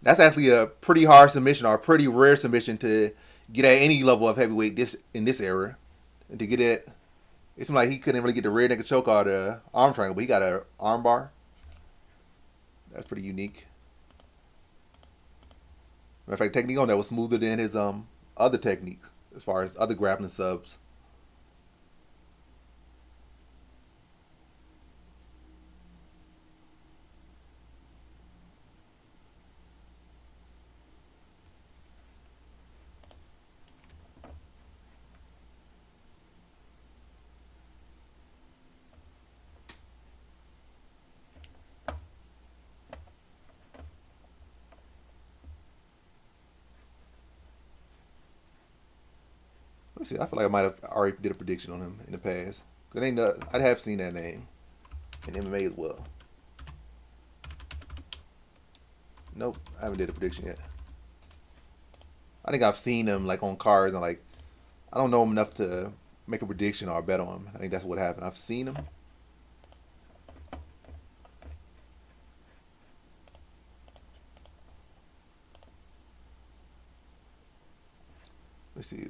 That's actually a pretty hard submission or a pretty rare submission to get at any level of heavyweight this in this era. And to get it, it seemed like he couldn't really get the rear naked choke or the arm triangle, but he got an arm bar. That's pretty unique. Matter of fact, technique on that was smoother than his other techniques as far as other grappling subs. Let me see. I feel like I might have already did a prediction on him in the past. Cause ain't I'd have seen that name in MMA as well. Nope, I haven't did a prediction yet. I think I've seen him like on cards and like I don't know him enough to make a prediction or bet on him. I think that's what happened. I've seen him. Let's see.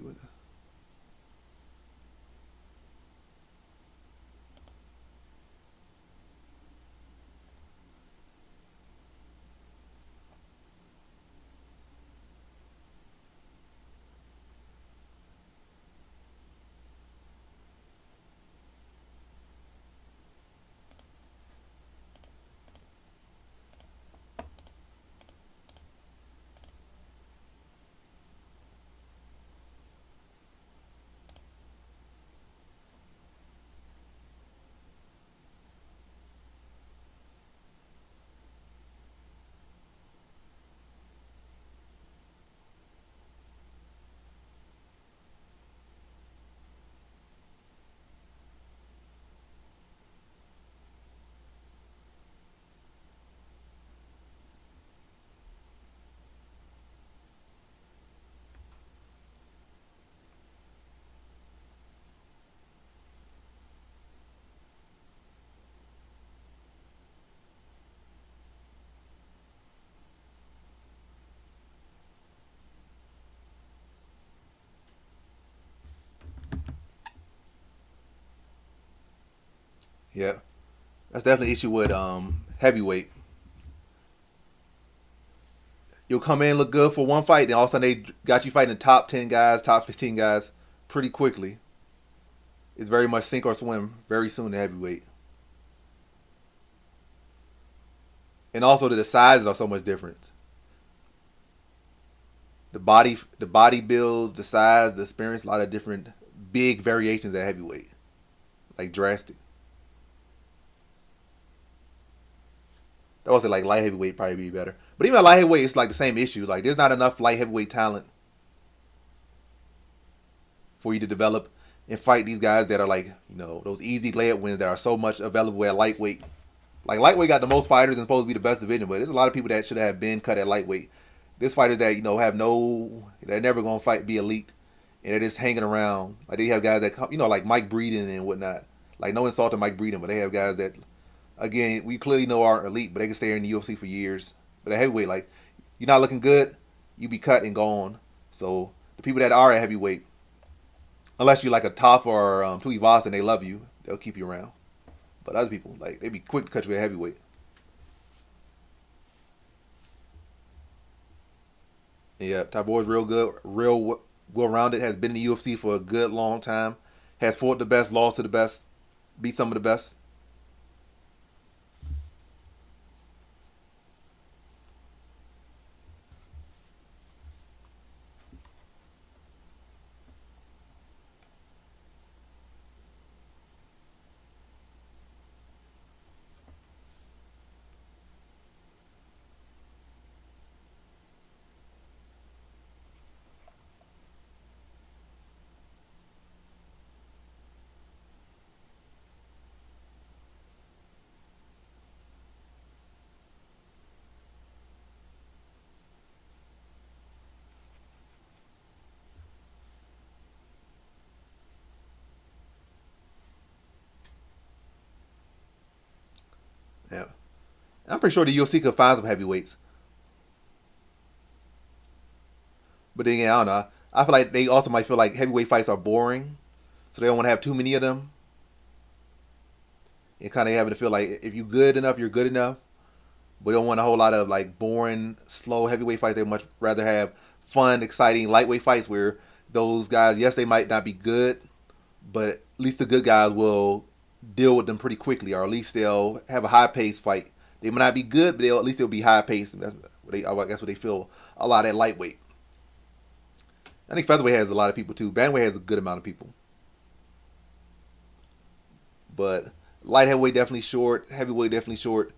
Yeah, that's definitely an issue with heavyweight. You'll come in look good for one fight, then all of a sudden they got you fighting the top 10 guys, top 15 guys, pretty quickly. It's very much sink or swim very soon in heavyweight, and also the sizes are so much different. The body builds, the size, the experience, a lot of different big variations at heavyweight, like drastic. That was like light heavyweight probably be better, but even at light heavyweight, it's like the same issue. Like there's not enough light heavyweight talent for you to develop and fight these guys that are like those easy layup wins that are so much available at lightweight. Like lightweight got the most fighters and supposed to be the best division, but there's a lot of people that should have been cut at lightweight. There's fighters that have no, they're never gonna fight be elite, and they're just hanging around. Like they have guys that come, like Mike Breeden and whatnot. Like no insult to Mike Breeden, but they have guys that, again, we clearly know aren't elite, but they can stay in the UFC for years. But at heavyweight, like you're not looking good, you be cut and gone. So the people that are at heavyweight, unless you're like a Tough or Tuivasa and they love you, they'll keep you around. But other people, like they be quick to cut you at heavyweight. Yeah, Tybor's real good, real well rounded. Has been in the UFC for a good long time. Has fought the best, lost to the best, beat some of the best. Yeah, I'm pretty sure the UFC could find some heavyweights, but then yeah, I don't know. I feel like they also might feel like heavyweight fights are boring, so they don't want to have too many of them. And kind of having to feel like if you're good enough, you're good enough. We don't want a whole lot of like boring, slow heavyweight fights. They much rather have fun, exciting lightweight fights where those guys, yes, they might not be good, but at least the good guys will deal with them pretty quickly, or at least they'll have a high paced fight. They might not be good, but at least they'll be high paced. That's what they, I guess what they feel a lot at lightweight. I think featherweight has a lot of people too. Bantamweight has a good amount of people, but light heavyweight definitely short. Heavyweight definitely short.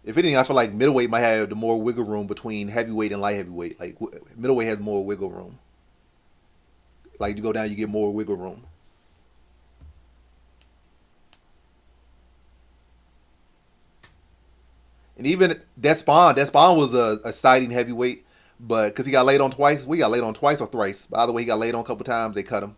If anything, I feel like middleweight might have the more wiggle room between heavyweight and light heavyweight. Like middleweight has more wiggle room. Like you go down, you get more wiggle room. And even Despon was a sighting heavyweight, but because he got laid on twice, we got laid on twice or thrice. By the way, he got laid on a couple times. They cut him.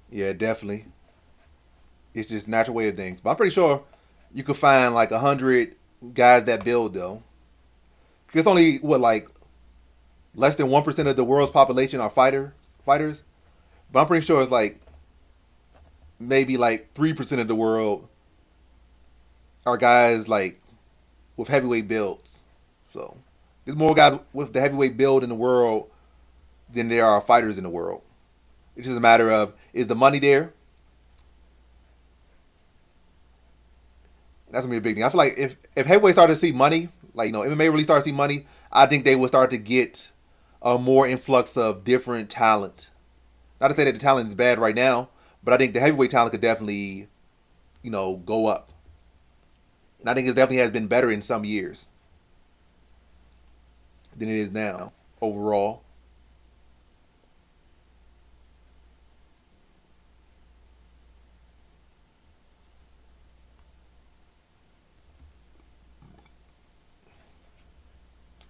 Yeah, definitely. It's just natural way of things. But I'm pretty sure you could find like 100 guys that build though. Because only what like less than 1% of the world's population are fighters. But I'm pretty sure it's like maybe like 3% of the world are guys like with heavyweight builds. So there's more guys with the heavyweight build in the world than there are fighters in the world. It's just a matter of is the money there. That's gonna be a big thing. I feel like if heavyweight started to see money, like MMA really started to see money, I think they will start to get a more influx of different talent. Not to say that the talent is bad right now, but I think the heavyweight talent could definitely, go up. And I think it definitely has been better in some years than it is now overall.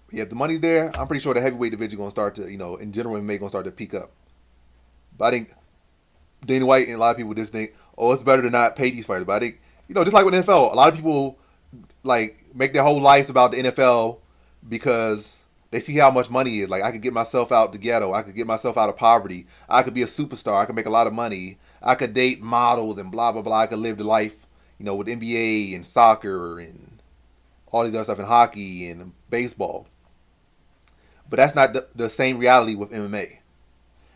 Yeah, if the money's there, I'm pretty sure the heavyweight division gonna start to, in general, MMA gonna start to peak up. But I think Dana White and a lot of people just think, oh, it's better to not pay these fighters. But I think, just like with the NFL, a lot of people like make their whole lives about the NFL because they see how much money is. Like, I could get myself out the ghetto. I could get myself out of poverty. I could be a superstar. I could make a lot of money. I could date models and blah blah blah. I could live the life, with NBA and soccer and all these other stuff and hockey and baseball. But that's not the same reality with MMA.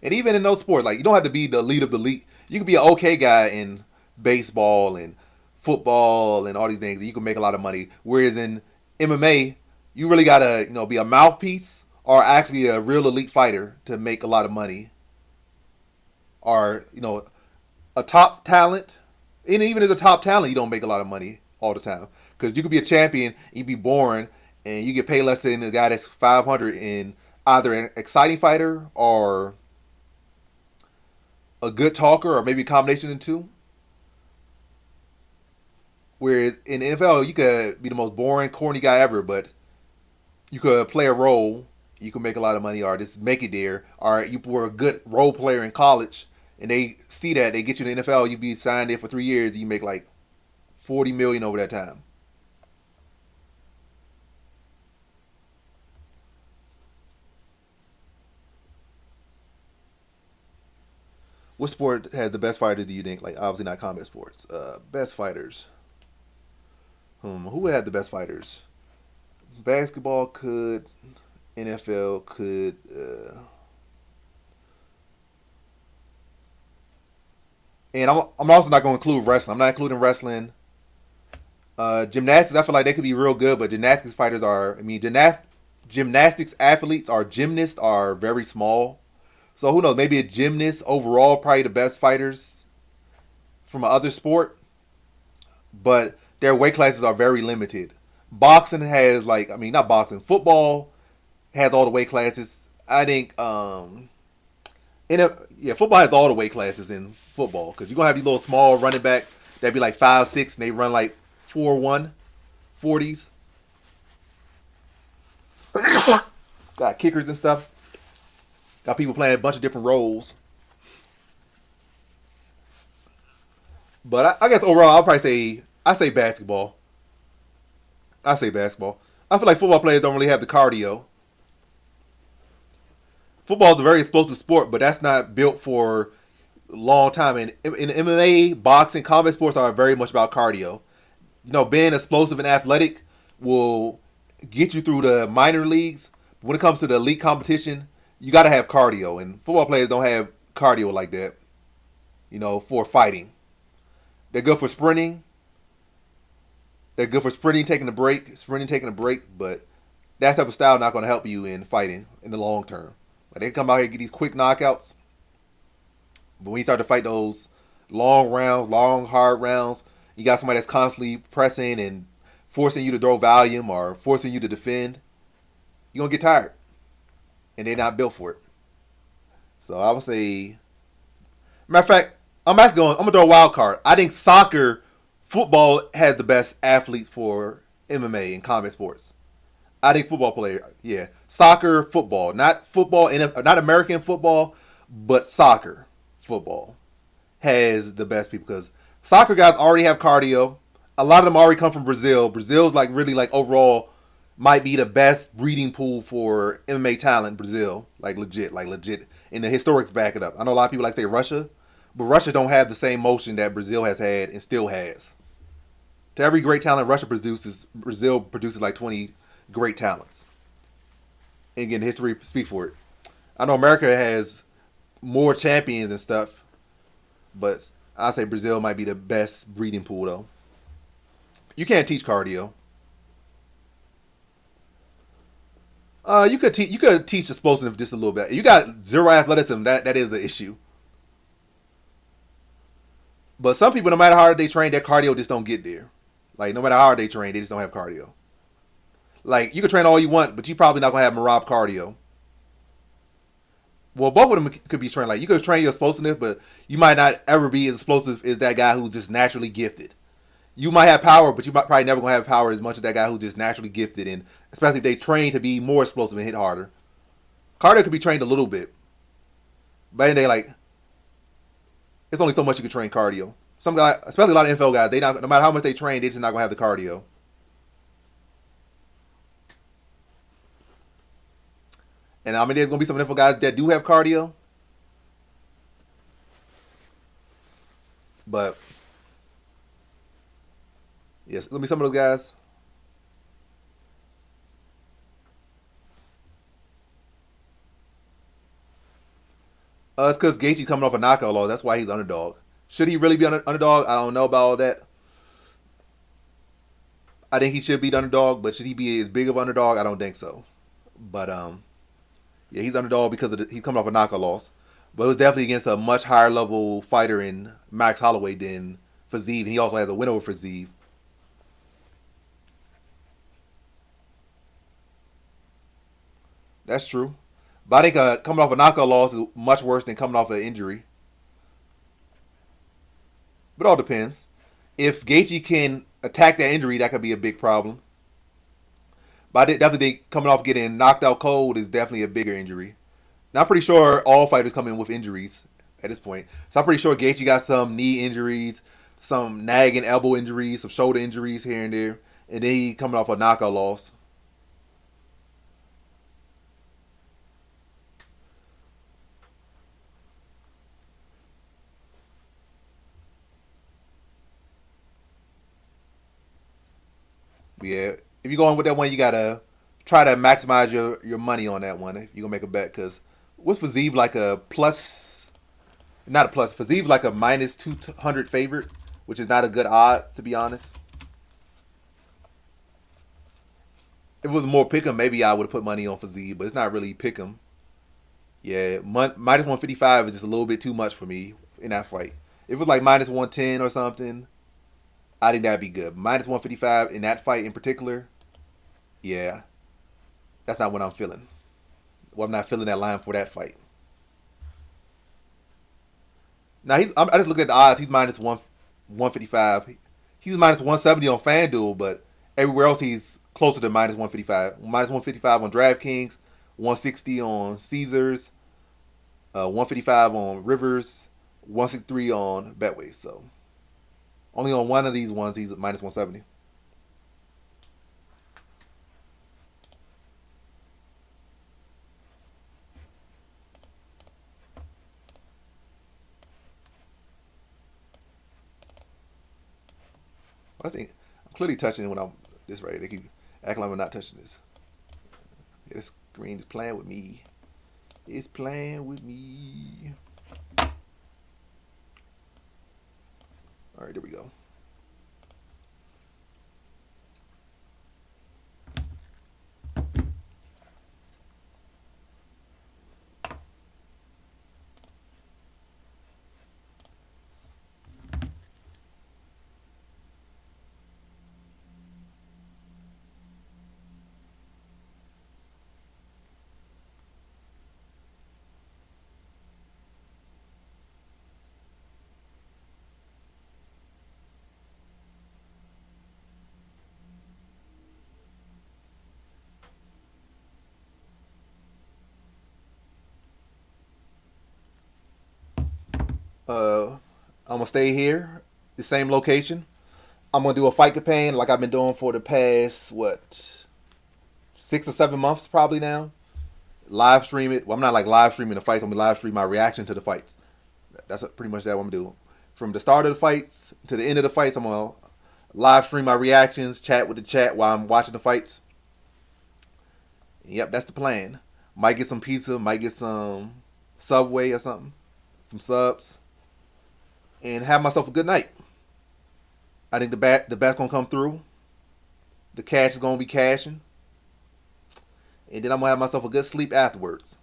And even in those sports, like, you don't have to be the elite of the elite. You can be an okay guy in baseball and football and all these things. And you can make a lot of money. Whereas in MMA, you really gotta, be a mouthpiece or actually a real elite fighter to make a lot of money. Or, a top talent. And even as a top talent, you don't make a lot of money all the time. Because you could be a champion, you be boring, and you get paid less than the guy that's 500 in either an exciting fighter or a good talker or maybe a combination of the two. Whereas in the NFL, you could be the most boring, corny guy ever, but you could play a role, you can make a lot of money or just make it there. Or you were a good role player in college and they see that, they get you in the NFL, you be signed there for 3 years, and you make like 40 million over that time. What sport has the best fighters? Do you think? Like, obviously not combat sports. Best fighters. Who had the best fighters? Basketball could. NFL could. And I'm also not going to include wrestling. I'm not including wrestling. Gymnastics, I feel like they could be real good, but gymnastics fighters are. I mean, gymnastics athletes or gymnasts are very small. So who knows? Maybe a gymnast overall, probably the best fighters from another sport, but their weight classes are very limited. Boxing has like, I mean, not boxing. Football has all the weight classes. I think, yeah, football has all the weight classes in football because you're gonna have these little small running back that be like 5'6" and they run like 4'1", 40s. Got kickers and stuff. Got people playing a bunch of different roles. But I guess overall, I'll probably say I say basketball. I say basketball. I feel like football players don't really have the cardio. Football is a very explosive sport, but that's not built for a long time. And in MMA, boxing, combat sports are very much about cardio. Being explosive and athletic will get you through the minor leagues. When it comes to the elite competition, you got to have cardio, and football players don't have cardio like that. For fighting, they're good for sprinting. They're good for sprinting, taking a break, but that type of style not going to help you in fighting in the long term. Like, they can come out here and get these quick knockouts, but when you start to fight those long rounds, long hard rounds, you got somebody that's constantly pressing and forcing you to throw volume or forcing you to defend. You're gonna get tired, and they're not built for it. So I would say, matter of fact, I'm actually going. I'm gonna throw a wild card. I think soccer, football has the best athletes for MMA and combat sports. I think football player, yeah, soccer, football, not football, not American football, but soccer, football has the best people because soccer guys already have cardio. A lot of them already come from Brazil. Brazil's like really like overall might be the best breeding pool for MMA talent. Brazil, like legit, and the historics back it up. I know a lot of people like to say Russia, but Russia don't have the same motion that Brazil has had and still has. To every great talent Russia produces, Brazil produces like 20 great talents. And again, history speak for it. I know America has more champions and stuff, but I say Brazil might be the best breeding pool though. You can't teach cardio. You could teach explosiveness just a little bit. You got zero athleticism. That is the issue. But some people, no matter how hard they train, their cardio just don't get there. Like no matter how hard they train, they just don't have cardio. Like you can train all you want, but you probably not gonna have Marab cardio. Well, both of them could be trained. Like you could train your explosiveness, but you might not ever be as explosive as that guy who's just naturally gifted. You might have power, but you might probably never gonna have power as much as that guy who's just naturally gifted, and especially if they train to be more explosive and hit harder. Cardio could be trained a little bit, but then they like it's only so much you can train cardio. Some guy, especially a lot of NFL guys, they not no matter how much they train, they just not gonna have the cardio. And I mean, there's gonna be some NFL guys that do have cardio, but yes, let me some of those guys. It's because Gaethje coming off a knockout loss. That's why he's underdog. Should he really be underdog? I don't know about all that. I think he should be the underdog, but should he be as big of an underdog? I don't think so. But yeah, he's underdog because he's coming off a knockout loss. But it was definitely against a much higher level fighter in Max Holloway than Faziev. He also has a win over Faziev. That's true. But I think coming off a knockout loss is much worse than coming off an injury. But it all depends. If Gaethje can attack that injury, that could be a big problem. But I definitely think coming off getting knocked out cold is definitely a bigger injury. Now I'm pretty sure all fighters come in with injuries at this point. So I'm pretty sure Gaethje got some knee injuries, some nagging elbow injuries, some shoulder injuries here and there, and then he coming off a knockout loss. But yeah, if you're going with that one, you gotta try to maximize your money on that one if you're gonna make a bet. Because what's Faziev like a plus? Not a plus. Faziev like a minus 200 favorite, which is not a good odds to be honest. If it was more pick'em, maybe I would have put money on Faziev, but it's not really pick'em. Yeah, minus 155 is just a little bit too much for me in that fight. If it was like minus 110 or something, I think that'd be good. Minus 155 in that fight in particular, yeah, that's not what I'm feeling. Well, I'm not feeling that line for that fight. Now I just looked at the odds. He's minus 155. He's minus 170 on FanDuel, but everywhere else he's closer to minus 155. Minus 155 on DraftKings, 160 on Caesars, 155 on Rivers, 163 on Betway. So only on one of these ones he's minus 170. I think I'm clearly touching it when I'm this right. They keep acting like I'm not touching this. Yeah, this screen is playing with me. It's playing with me. All right, there we go. Uh, I'm gonna stay here, the same location. I'm gonna do a fight campaign like I've been doing for the past what 6 or 7 months probably now. Live stream it. Well, I'm not like live streaming the fights. I'm gonna live stream my reaction to the fights. That's pretty much that what I'm gonna do. From the start of the fights to the end of the fights, I'm gonna live stream my reactions, chat with the chat while I'm watching the fights. Yep, that's the plan. Might get some pizza, might get some Subway or something, some subs, and have myself a good night. I think the bat's gonna come through. The cash is gonna be cashing, and then I'm gonna have myself a good sleep afterwards.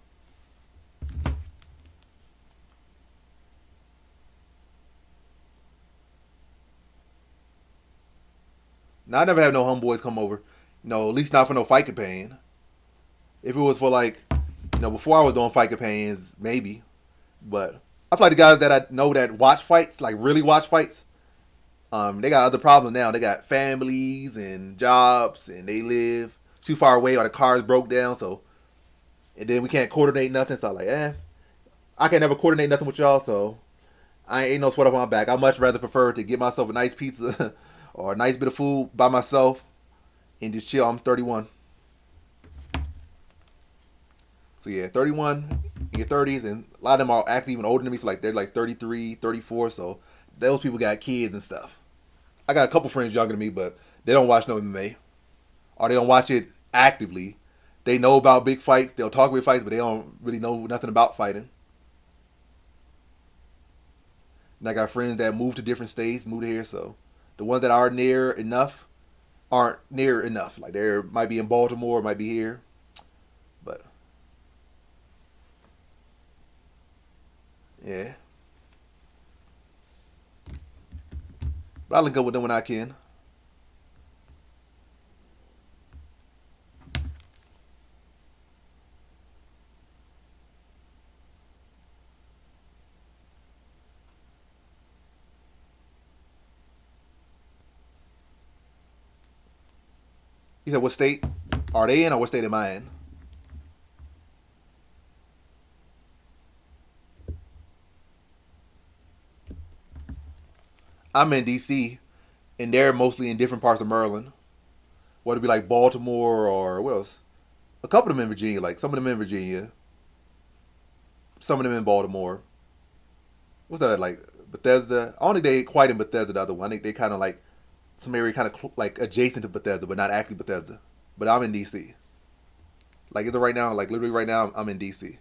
Now I never have no homeboys come over. At least not for no fight campaign. If it was for like, before I was doing fight campaigns, maybe. But I feel like the guys that I know that watch fights, like really watch fights, they got other problems now. They got families and jobs, and they live too far away, or the cars broke down. So, and then we can't coordinate nothing. So I'm like, I can never coordinate nothing with y'all. So I ain't no sweat up on my back. I much rather prefer to get myself a nice pizza or a nice bit of food by myself and just chill. I'm 31. So yeah, 31 in your 30s, and a lot of them are actually even older than me. So like they're like 33, 34. So those people got kids and stuff. I got a couple friends younger than me, but they don't watch no MMA, or they don't watch it actively. They know about big fights. They'll talk big fights, but they don't really know nothing about fighting. And I got friends that move to different states, move to here. So the ones that are near enough aren't near enough. Like they might be in Baltimore, might be here, but yeah. But I link up with them when I can. He said, "What state are they in, or what state am I in?" I'm in D.C. and they're mostly in different parts of Maryland. Whether it be like Baltimore or what else? A couple of them in Virginia. Like some of them in Virginia, some of them in Baltimore. What's that like? Bethesda. I don't think they quite in Bethesda. The other one. I think they kind of like some area kind of like adjacent to Bethesda, but not actually Bethesda. But I'm in DC. Like either right now, like literally right now, I'm in DC.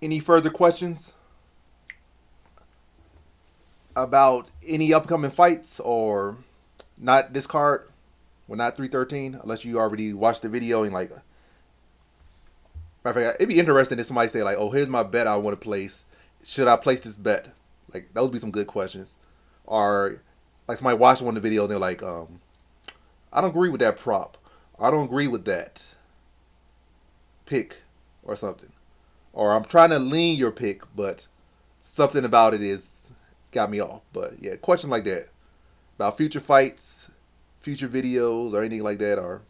Any further questions about any upcoming fights or not this card? Well, not 313, unless you already watched the video and like. Matter of fact, it'd be interesting if somebody say like, "Oh, here's my bet I want to place. Should I place this bet?" Like those would be some good questions. Or like somebody watched one of the videos and they're like, "I don't agree with that prop. I don't agree with that pick or something." Or I'm trying to lean your pick, but something about it is got me off. But yeah, questions like that about future fights, future videos, or anything like that, or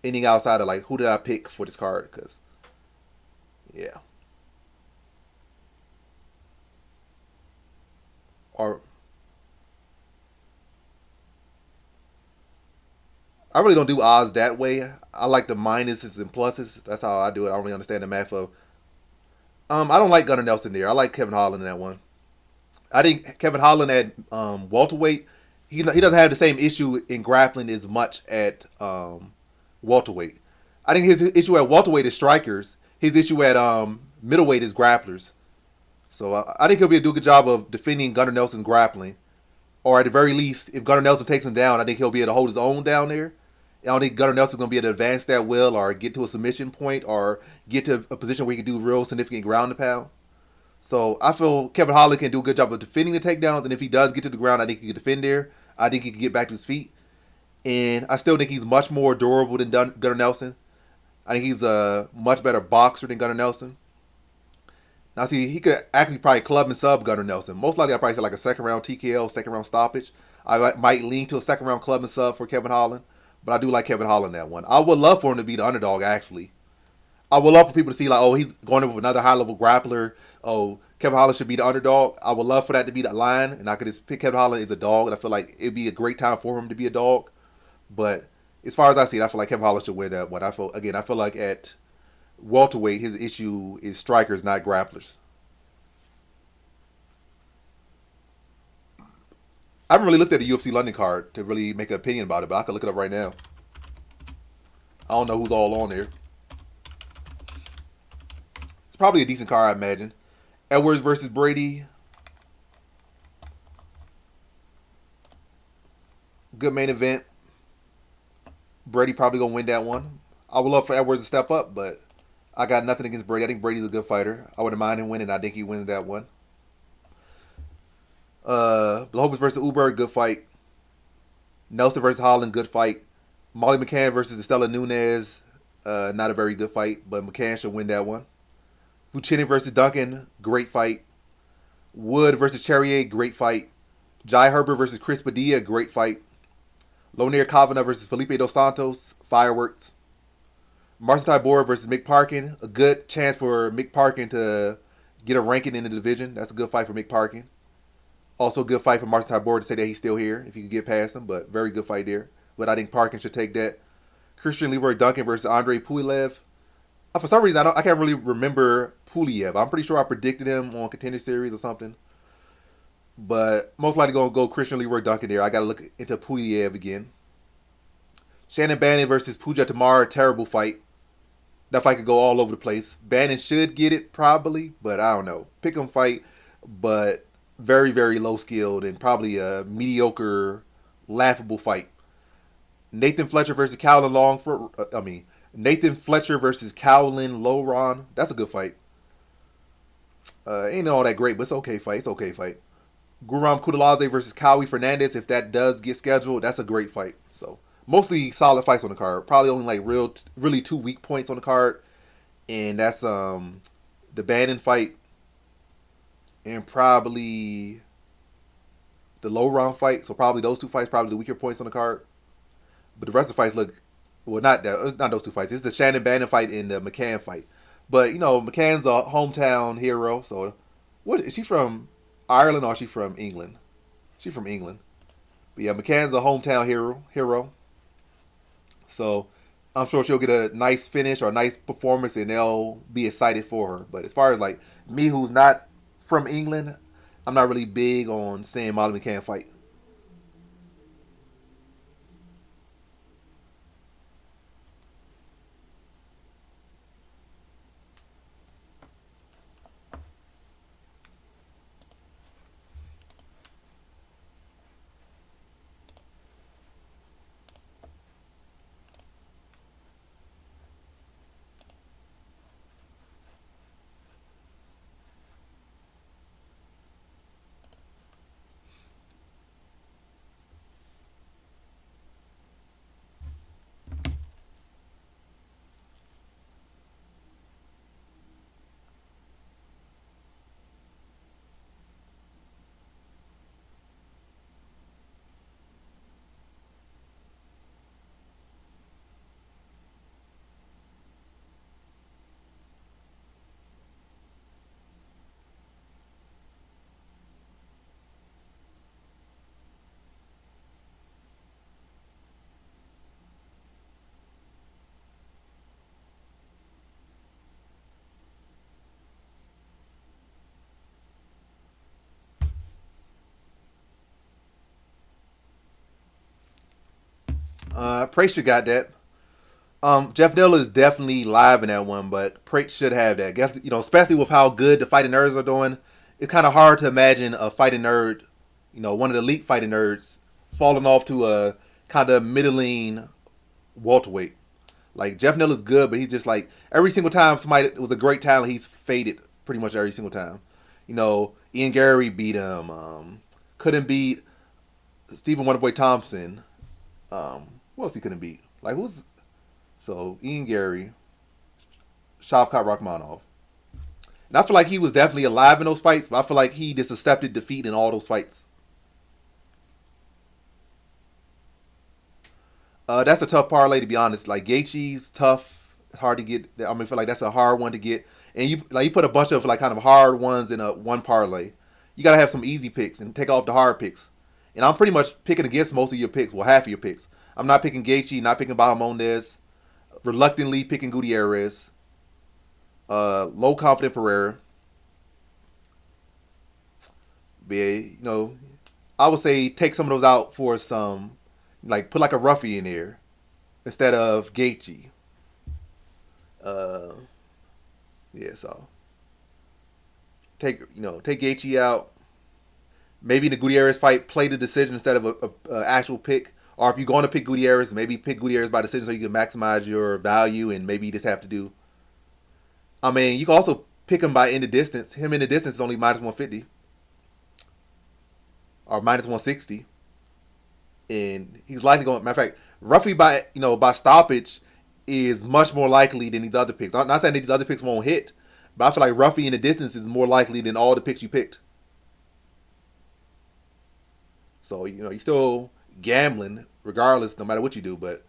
anything outside of like who did I pick for this card? Because yeah, or I really don't do odds that way. I like the minuses and pluses. That's how I do it. I don't really understand the math of. I don't like Gunnar Nelson there. I like Kevin Holland in that one. I think Kevin Holland at welterweight, he doesn't have the same issue in grappling as much at welterweight. I think his issue at welterweight is strikers. His issue at middleweight is grapplers. So I think he'll be do a good job of defending Gunnar Nelson's grappling, or at the very least, if Gunnar Nelson takes him down, I think he'll be able to hold his own down there. I don't think Gunnar Nelson's going to be able to advance that well, or get to a submission point, or get to a position where he can do real significant ground and pound. So I feel Kevin Holland can do a good job of defending the takedowns, and if he does get to the ground, I think he can defend there. I think he can get back to his feet, and I still think he's much more durable than Gunnar Nelson. I think he's a much better boxer than Gunnar Nelson. Now, see, he could actually probably club and sub Gunnar Nelson. Most likely, I'd probably say like a second round TKO, second round stoppage. I might lean to a second round club and sub for Kevin Holland, but I do like Kevin Holland in that one. I would love for him to be the underdog, actually. I would love for people to see like, oh, he's going up with another high level grappler. Oh, Kevin Holland should be the underdog. I would love for that to be the line, and I could just pick Kevin Holland as a dog, and I feel like it'd be a great time for him to be a dog. But as far as I see it, I feel like Kevin Holland should win that one. I feel like at welterweight, his issue is strikers, not grapplers. I haven't really looked at the UFC London card to really make an opinion about it, but I can look it up right now. I don't know who's all on there. It's probably a decent card, I imagine. Edwards versus Brady. Good main event. Brady probably gonna win that one. I would love for Edwards to step up, but I got nothing against Brady. I think Brady's a good fighter. I wouldn't mind him winning. I think he wins that one. Blachowicz versus Uber, good fight. Nelson versus Holland, good fight. Molly McCann versus Estela Nunez, not a very good fight, but McCann should win that one. Vucinic versus Duncan, great fight. Wood versus Cherrier, great fight. Jai Herbert versus Chris Padilla, great fight. Lonier Kavanaugh versus Felipe Dos Santos, fireworks. Marcin Tybura versus Mick Parkin, a good chance for Mick Parkin to get a ranking in the division. That's a good fight for Mick Parkin. Also a good fight for Marcin Tybura to say that he's still here, if you can get past him, but very good fight there. But I think Parkin should take that. Christian Leroy Duncan versus Andre Pulev. For some reason, I can't really remember Pulev. I'm pretty sure I predicted him on Contender Series or something. But most likely going to go Christian Leroy Duncan there. I got to look into Pulev again. Shannon Bannon versus Pooja Tamara. Terrible fight. That fight could go all over the place. Bannon should get it probably, but I don't know. Pick 'em fight, but very, very low skilled and probably a mediocre, laughable fight. Nathan Fletcher versus Cowlin Longford. Nathan Fletcher versus Cowlin Lowron. That's a good fight. Ain't all that great, but it's okay fight. It's okay fight. Guram Kudalaze versus Cowie Fernandez. If that does get scheduled, that's a great fight. So mostly solid fights on the card. Probably only like really two weak points on the card, and that's the Bannon fight and probably the low round fight. So probably those two fights, probably the weaker points on the card. But the rest of the fights look well. Not that. It's not those two fights. It's the Shannon Bannon fight and the McCann fight. But you know, McCann's a hometown hero. So, what is she from? Ireland or is she from England? She's from England. But yeah, McCann's a hometown hero. So I'm sure she'll get a nice finish or a nice performance, and they'll be excited for her. But as far as like me, who's not from England, I'm not really big on seeing Molly McCann fight. Prater got that. Jeff Diller is definitely live in that one, but Prater should have that. Guess especially with how good the fighting nerds are doing, it's kind of hard to imagine a fighting nerd, one of the elite fighting nerds, falling off to a kind of middling welterweight. Like Jeff Miller's good, but he's just like every single time somebody was a great talent, he's faded pretty much every single time. Ian Gary beat him. Couldn't beat Stephen Wonderboy Thompson. Who else he couldn't beat? Like who's so Ian Gary, Shavkat Rakhmonov. And I feel like he was definitely alive in those fights, but I feel like he just accepted defeat in all those fights. That's a tough parlay to be honest. Like Gaethje's tough, hard to get. I mean, I feel like that's a hard one to get. And you put a bunch of like kind of hard ones in a one parlay. You gotta have some easy picks and take off the hard picks. And I'm pretty much picking against most of your picks, well half of your picks. I'm not picking Gaethje, not picking Bahamondes, reluctantly picking Gutierrez, low confident Pereira. But, I would say take some of those out for some, like put like a roughie in there instead of Gaethje. Uh, yeah, so take Gaethje out. Maybe in the Gutierrez fight, play the decision instead of a actual pick. Or if you're going to pick Gutierrez, maybe pick Gutierrez by decision so you can maximize your value and maybe you just have to do. I mean, you can also pick him by in the distance. Him in the distance is only minus 150 or minus 160. And he's likely going. Matter of fact, roughly by stoppage is much more likely than these other picks. I'm not saying that these other picks won't hit, but I feel like roughly in the distance is more likely than all the picks you picked. So you're still gambling regardless, no matter what you do, but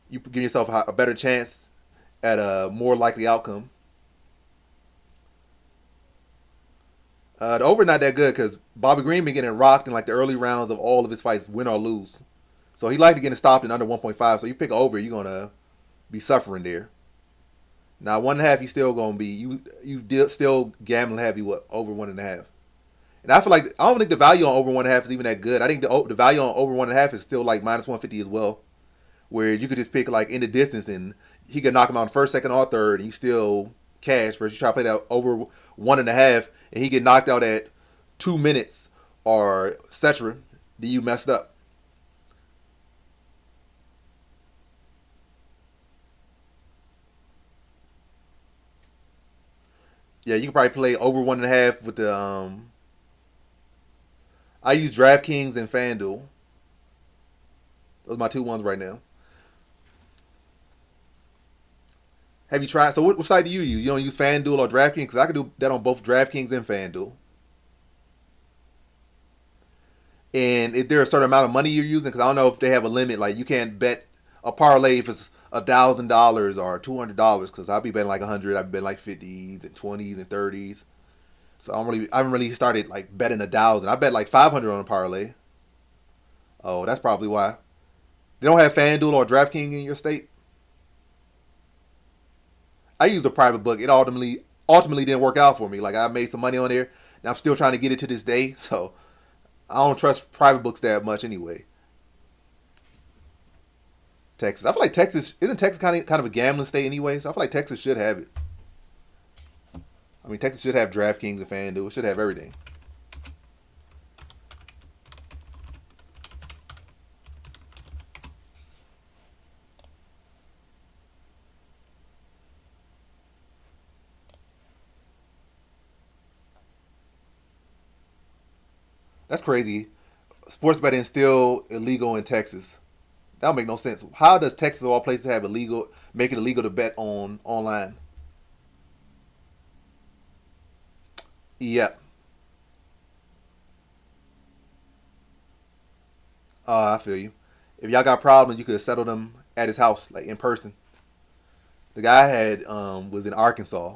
you give yourself a better chance at a more likely outcome. The over not that good because Bobby Green been getting rocked in like the early rounds of all of his fights, win or lose. So he likely getting stopped in under 1.5. So you pick over, you're gonna be suffering there. Now 1.5, you still gonna be still gambling heavy over 1.5. And I feel like I don't think the value on over 1.5 is even that good. I think the value on over 1.5 is still like minus 150 as well, where you could just pick like in the distance and he could knock him out first, second, or third, and you still cash. Versus you try to play that over 1.5 and he get knocked out at 2 minutes or etc. Then you messed up. Yeah, you can probably play over 1.5 with the I use DraftKings and FanDuel. Those are my two ones right now. Have you tried? So what site do you use? You don't use FanDuel or DraftKings? Because I can do that on both DraftKings and FanDuel. And is there a certain amount of money you're using? Because I don't know if they have a limit. Like you can't bet a parlay if it's $1,000 or $200. Because I'll be betting like 100. I've been like 50s and 20s and 30s. So I haven't really started like betting 1,000. I bet like 500 on a parlay. Oh, that's probably why. They don't have FanDuel or DraftKings in your state. I used a private book. It ultimately didn't work out for me. Like I made some money on there, and I'm still trying to get it to this day. So I don't trust private books that much anyway. Texas. I feel like Texas isn't Texas kind of a gambling state anyway. So I feel like Texas should have it. I mean, Texas should have DraftKings and FanDuel. It should have everything. That's crazy. Sports betting is still illegal in Texas. That don't make no sense. How does Texas of all places have illegal make it illegal to bet on online? Yep. I feel you. If y'all got problems, you could settle them at his house, like in person. The guy I had was in Arkansas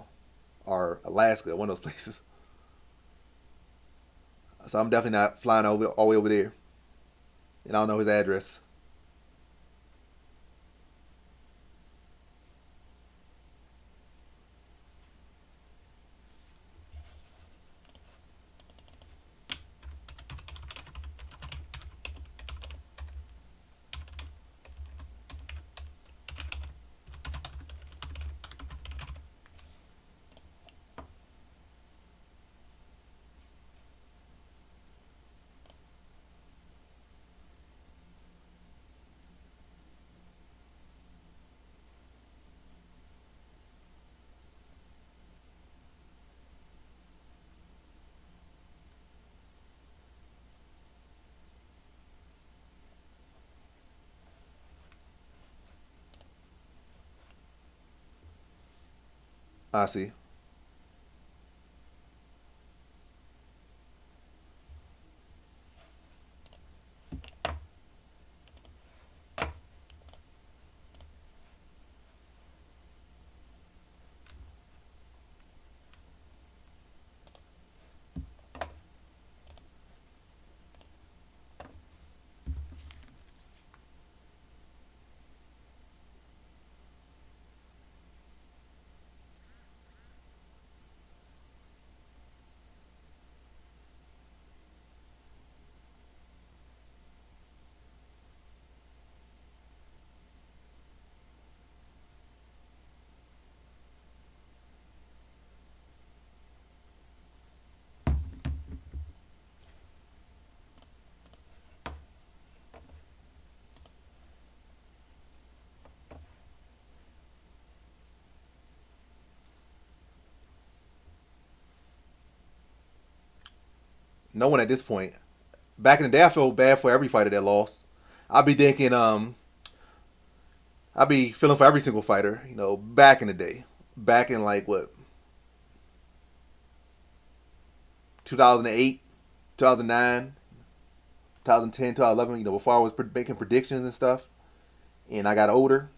or Alaska, one of those places. So I'm definitely not flying all the way over there. And I don't know his address. I see. No one at this point. Back in the day, I felt bad for every fighter that lost. I'd be thinking, I'd be feeling for every single fighter. Back in the day, back in like what 2008, 2009, 2010, 2011. Before I was making predictions and stuff, and I got older.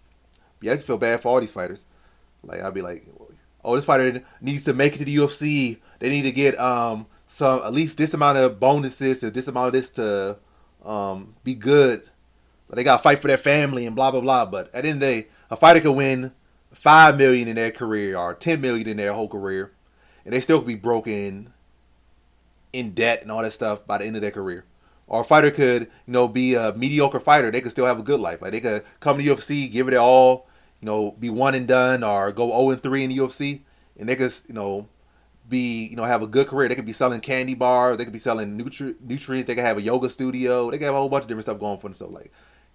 Yeah, I just feel bad for all these fighters. Like I'd be like, oh, this fighter needs to make it to the UFC. They need to get some at least this amount of bonuses or this amount of this to be good. But they got to fight for their family and blah blah blah. But at the end of the day, a fighter could win 5 million in their career or 10 million in their whole career, and they still could be broken in debt and all that stuff by the end of their career. Or a fighter could, be a mediocre fighter. They could still have a good life. Like they could come to UFC, give it their all, be one and done, or go 0-3 in the UFC, and they could, be, have a good career. They could be selling candy bars. They could be selling nutrients. They could have a yoga studio. They could have a whole bunch of different stuff going for themselves.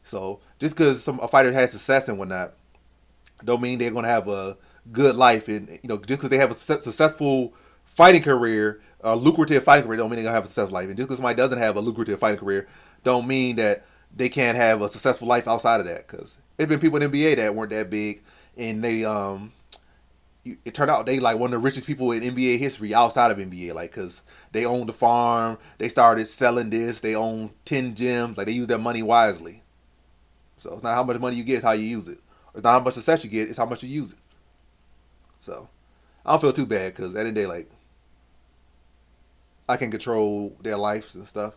So just because a fighter has success and whatnot, don't mean they're gonna have a good life. And just because they have a successful fighting career, a lucrative fighting career, don't mean they're gonna have a successful life. And just because somebody doesn't have a lucrative fighting career, don't mean that they can't have a successful life outside of that. Because there's been people in the NBA that weren't that big, and they it turned out they like one of the richest people in NBA history outside of NBA. Like because they owned the farm, they started selling this, they own 10 gyms. Like they use their money wisely. So it's not how much money you get, it's how you use it. It's not how much success you get, it's how much you use it. So I don't feel too bad because at the end of the day, like I can control their lives and stuff,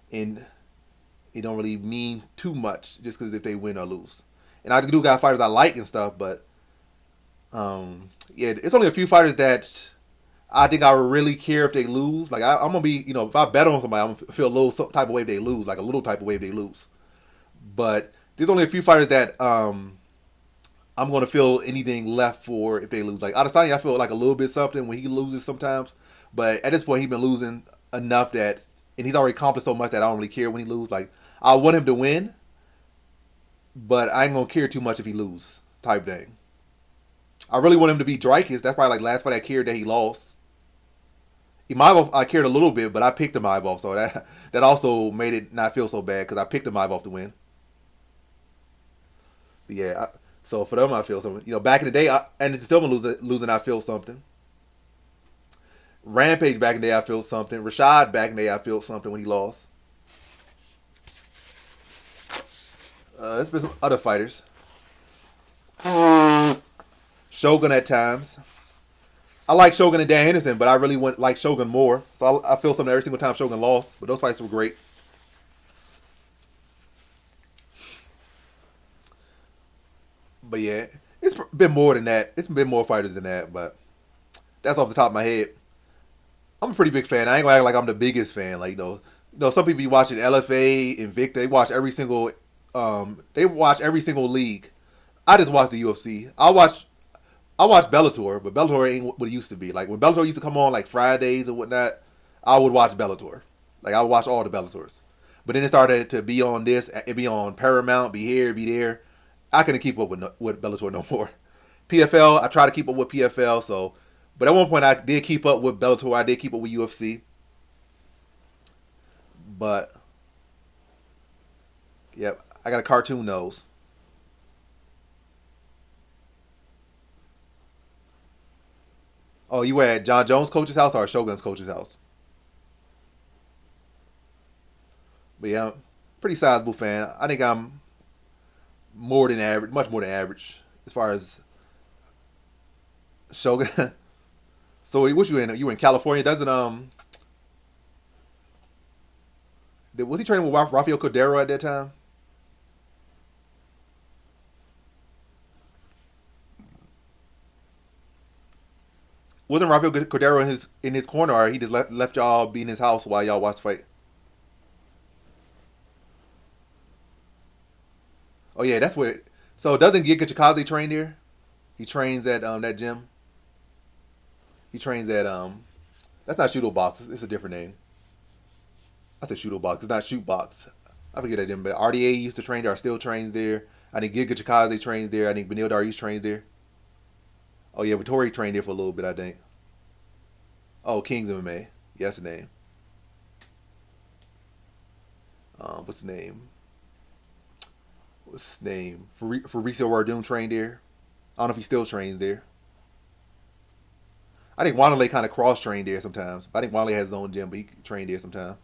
and it don't really mean too much just because if they win or lose. And I do got fighters I like and stuff, but yeah, it's only a few fighters that I think I really care if they lose. Like I'm gonna be, if I bet on somebody, I'm gonna feel a little type of way if they lose, like a little type of way if they lose. But there's only a few fighters that I'm gonna feel anything left for if they lose. Like Adesanya, I feel like a little bit something when he loses sometimes, but at this point he's been losing enough that, and he's already accomplished so much that I don't really care when he loses. Like I want him to win, but I ain't gonna care too much if he loses. Type thing. I really want him to beat Dreykus. That's probably like last fight I cared that he lost. Imavov, I cared a little bit, but I picked Imavov, so that also made it not feel so bad because I picked Imavov to win. But yeah, so for them I feel something. Back in the day, and it's still losing. I feel something. Rampage back in the day, I feel something. Rashad back in the day, I feel something when he lost. There's been some other fighters. Shogun at times. I like Shogun and Dan Henderson, but I really like Shogun more. So I feel something every single time Shogun lost. But those fights were great. But yeah, it's been more than that. It's been more fighters than that. But that's off the top of my head. I'm a pretty big fan. I ain't gonna act like I'm the biggest fan. Like some people be watching LFA, Invicta. They watch every single league. I just watch the UFC. I watch Bellator, but Bellator ain't what it used to be. Like when Bellator used to come on like Fridays and whatnot, I would watch Bellator. Like I would watch all the Bellators. But then it started to be on this, it be on Paramount, be here, be there. I couldn't keep up with Bellator no more. PFL, I try to keep up with PFL. So, but at one point I did keep up with Bellator. I did keep up with UFC. But yep, I got a cartoon nose. Oh, you were at John Jones' coach's house or Shogun's coach's house? But yeah, I'm a pretty sizable fan. I think I'm more than average, much more than average as far as Shogun. So what you in? You were in California? Doesn't was he training with Rafael Cordero at that time? Wasn't Rafael Cordero in his corner, or he just left y'all be in his house while y'all watched the fight? Oh yeah, that's where. So doesn't Giga Chikaze train there? He trains at that gym. He trains at That's not Shooto Box. It's a different name. I said Shooto Box. It's not Shoot Box. I forget that gym, but RDA used to train there. Or still trains there. I think Giga Chikaze trains there. I think Benil Darius trains there. Oh yeah, Vittori trained there for a little bit. I think. Oh, Kings MMA. Yeah, that's the name. What's the name? What's his name? Faricio Wardum trained there. I don't know if he still trains there. I think Wanderlei kind of cross trained there sometimes. I think Wanderlei has his own gym, but he trained there sometimes.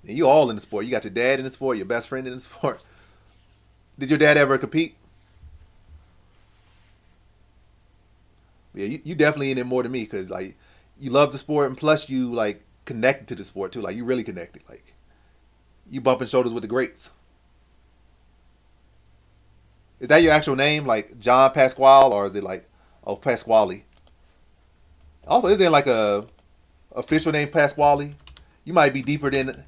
And you all in the sport. You got your dad in the sport, your best friend in the sport. Did your dad ever compete? Yeah, you definitely in it more than me because like you love the sport and plus you like connected to the sport too. Like you really connected. Like you bumping shoulders with the greats. Is that your actual name, like John Pasquale, or is it like oh Pasquale? Also, is there like a official name Pasquale? You might be deeper than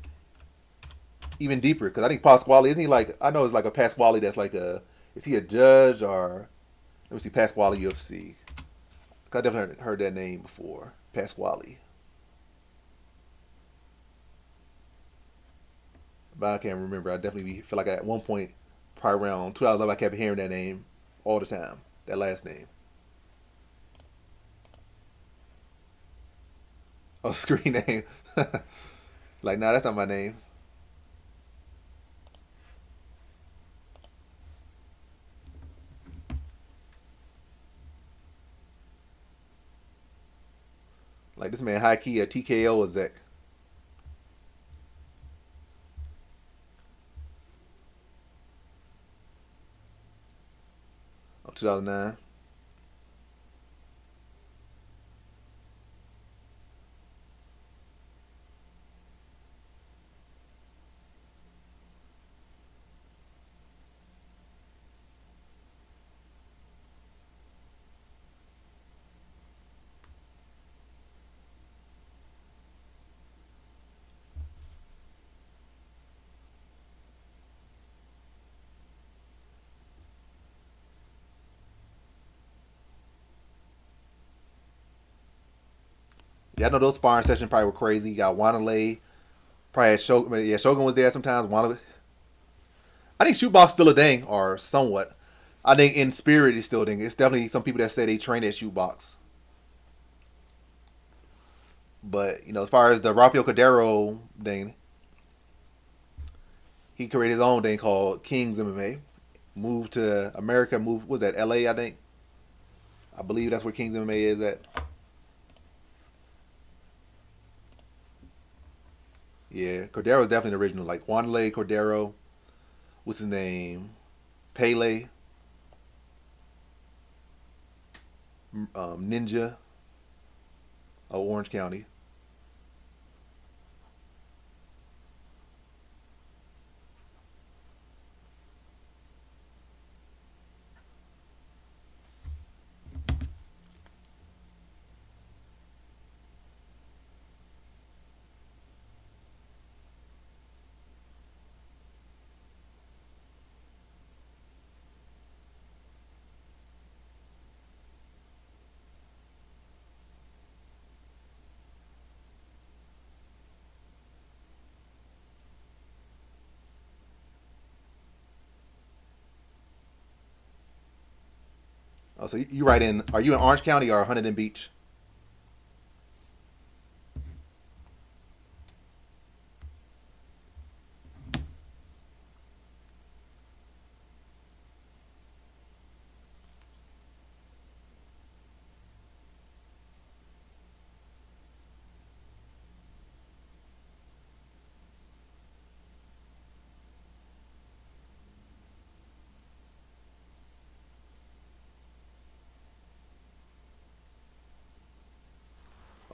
even deeper because I think Pasquale isn't he like I know it's like a Pasquale that's like a is he a judge or let me see Pasquale UFC. I definitely heard that name before Pasquale, but I can't remember. I definitely feel like at one point probably around 2011 I kept hearing that name all the time. That last name. Oh, screen name. Like, nah, that's not my name. Like this man high key a TKO exec. Oh, 2009. Yeah, I know those sparring sessions probably were crazy. You got Wanderlei, probably had Shogun. Yeah, Shogun was there sometimes. Wanderlei. I think shootbox still a thing, or somewhat. I think in spirit it's still a thing. It's definitely some people that say they train at shootbox. But as far as the Rafael Cordero thing, he created his own thing called Kings MMA. Moved to America. Moved was that LA? I think. I believe that's where Kings MMA is at. Yeah, Cordero is definitely the original. Like Wanderlei Cordero. What's his name? Pele. Ninja of Orange County. Oh, so you right in? Are you in Orange County or Huntington Beach?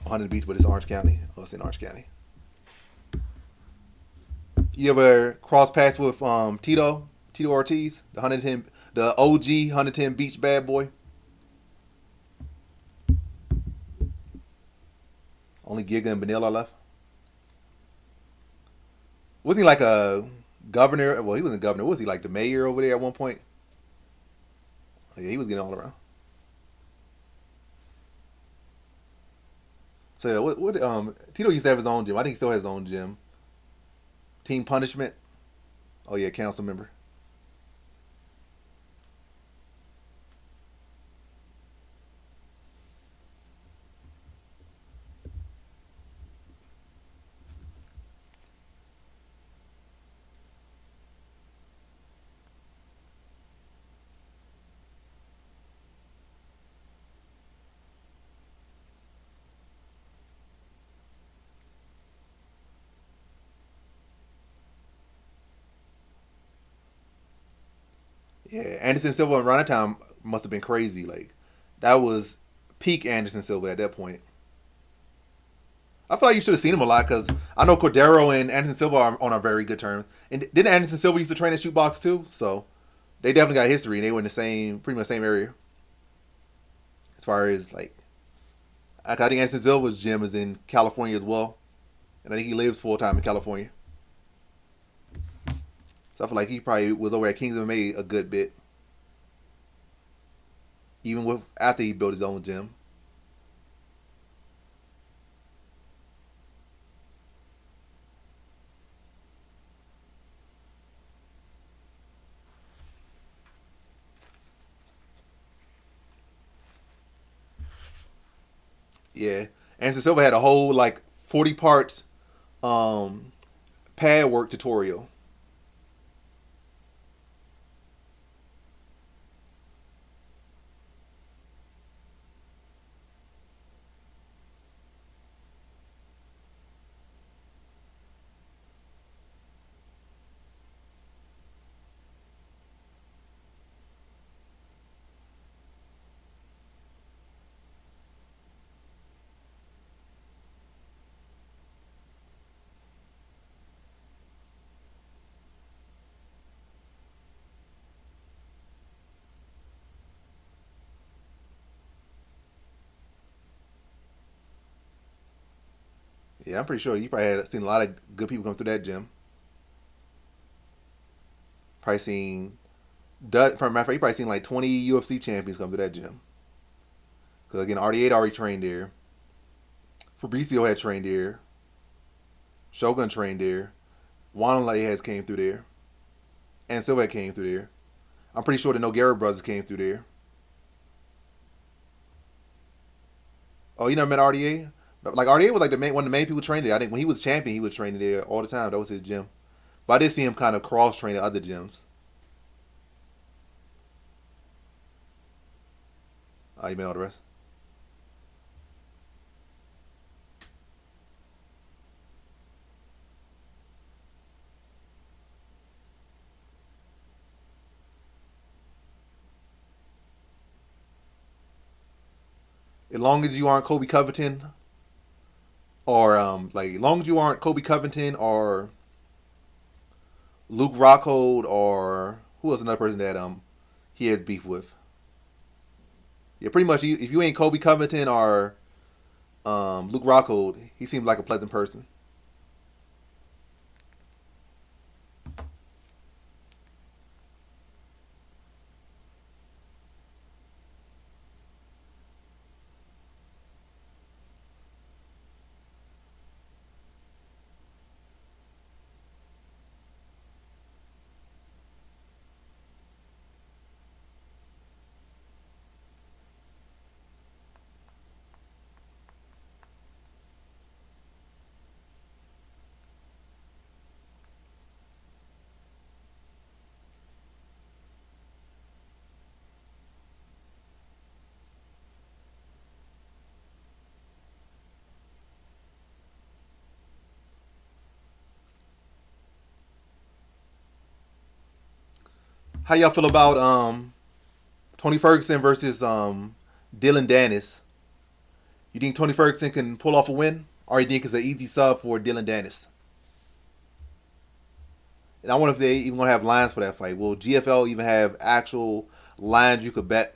Huntington Beach, but it's Orange County. Oh, it's in Orange County. You ever cross paths with Tito Ortiz, the OG Huntington Beach bad boy? Only Giga and Benilla left. Was he like a governor? Well, he wasn't governor. Was he like the mayor over there at one point? Oh, yeah, he was getting all around. So yeah, what Tito used to have his own gym. I think he still has his own gym. Team Punishment. Oh yeah, council member. Yeah, Anderson Silva around that time must have been crazy. Like that was peak Anderson Silva at that point. I feel like you should have seen him a lot because I know Cordero and Anderson Silva are on a very good terms. And didn't Anderson Silva used to train at Shootbox too? So they definitely got history. And they were in the same, pretty much the same area as far as like. I think Anderson Silva's gym is in California as well, and I think he lives full time in California. So I feel like he probably was over at Kings of May a good bit, even with after he built his own gym. Yeah, Anderson Silva had a whole like 40 part um, pad work tutorial. Yeah, I'm pretty sure you probably had seen a lot of good people come through that gym. Probably seen, for a matter of fact, you probably seen like 20 UFC champions come through that gym. Because again, RD8 already trained there. Fabricio had trained there. Shogun trained there. Wanley has came through there. And Silva came through there. I'm pretty sure the Noguera brothers came through there. Oh, you never met RDA? Like RDA was like one of the main people training there. I think when he was champion, he was training there all the time. That was his gym. But I did see him kind of cross train at other gyms. You met all the rest. As long as you aren't Kobe Covington, or like as long as you aren't Kobe Covington or Luke Rockhold, or who else another person that he has beef with. Yeah, pretty much. If you ain't Kobe Covington or Luke Rockhold, he seems like a pleasant person. How y'all feel about Tony Ferguson versus Dylan Dennis You think Tony Ferguson can pull off a win, or you think it's an easy sub for Dylan Dennis? And I wonder if they even gonna have lines for that fight. Will GFL even have actual lines you could bet?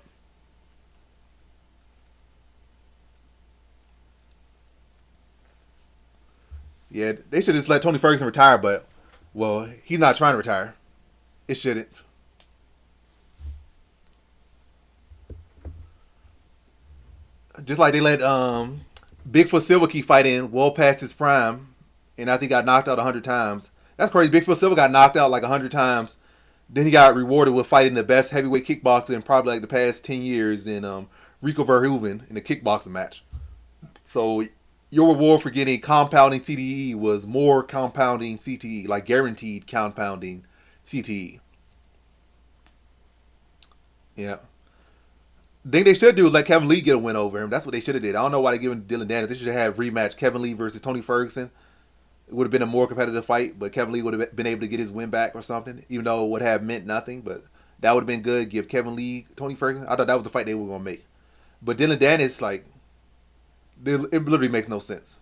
Yeah, they should just let Tony Ferguson retire, but well, he's not trying to retire. It shouldn't. Just like they let Bigfoot Silva keep fighting well past his prime, and I think got knocked out 100 times. That's crazy. Bigfoot Silva got knocked out like 100 times. Then he got rewarded with fighting the best heavyweight kickboxer in probably like the past 10 years in Rico Verhoeven in a kickboxing match. So your reward for getting compounding CTE was more compounding CTE, like guaranteed compounding CTE. Yeah. The thing they should do is let Kevin Lee get a win over him. That's what they should have did. I don't know why they're giving Dylan Dennis. They should have rematch Kevin Lee versus Tony Ferguson. It would have been a more competitive fight, but Kevin Lee would have been able to get his win back or something, even though it would have meant nothing. But that would have been good. Give Kevin Lee, Tony Ferguson. I thought that was the fight they were going to make. But Dylan Dennis, like, it literally makes no sense.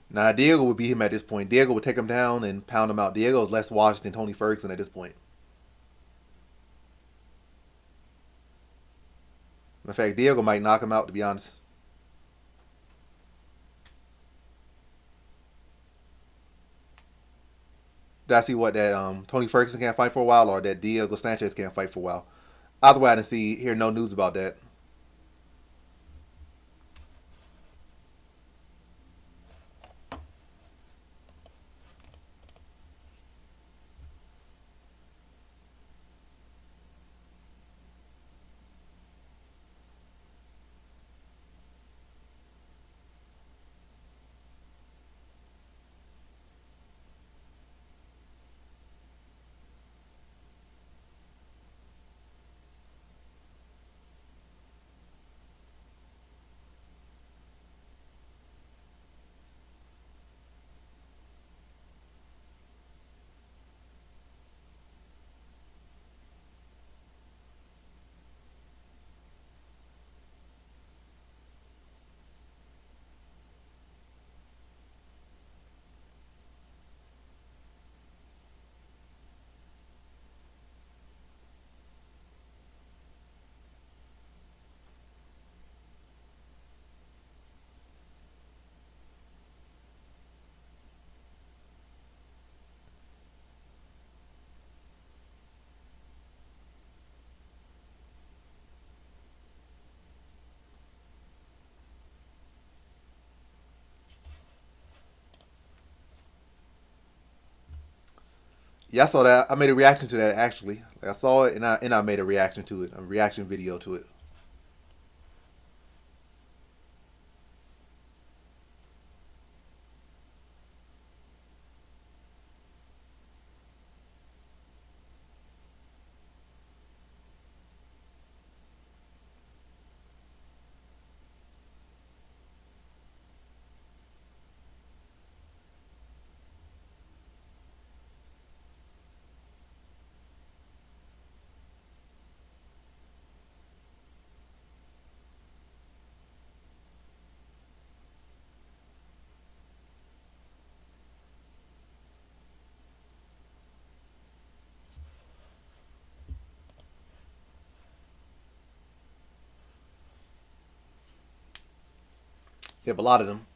Now Diego would beat him at this point. Diego would take him down and pound him out. Diego is less washed than Tony Ferguson at this point. In fact, Diego might knock him out, to be honest. Did I see what that Tony Ferguson can't fight for a while, or that Diego Sanchez can't fight for a while? Either way, I didn't hear no news about that. Yeah, I saw that. I made a reaction to that actually. Like I saw it and I made a reaction to it, a reaction video to it. You have a lot of them.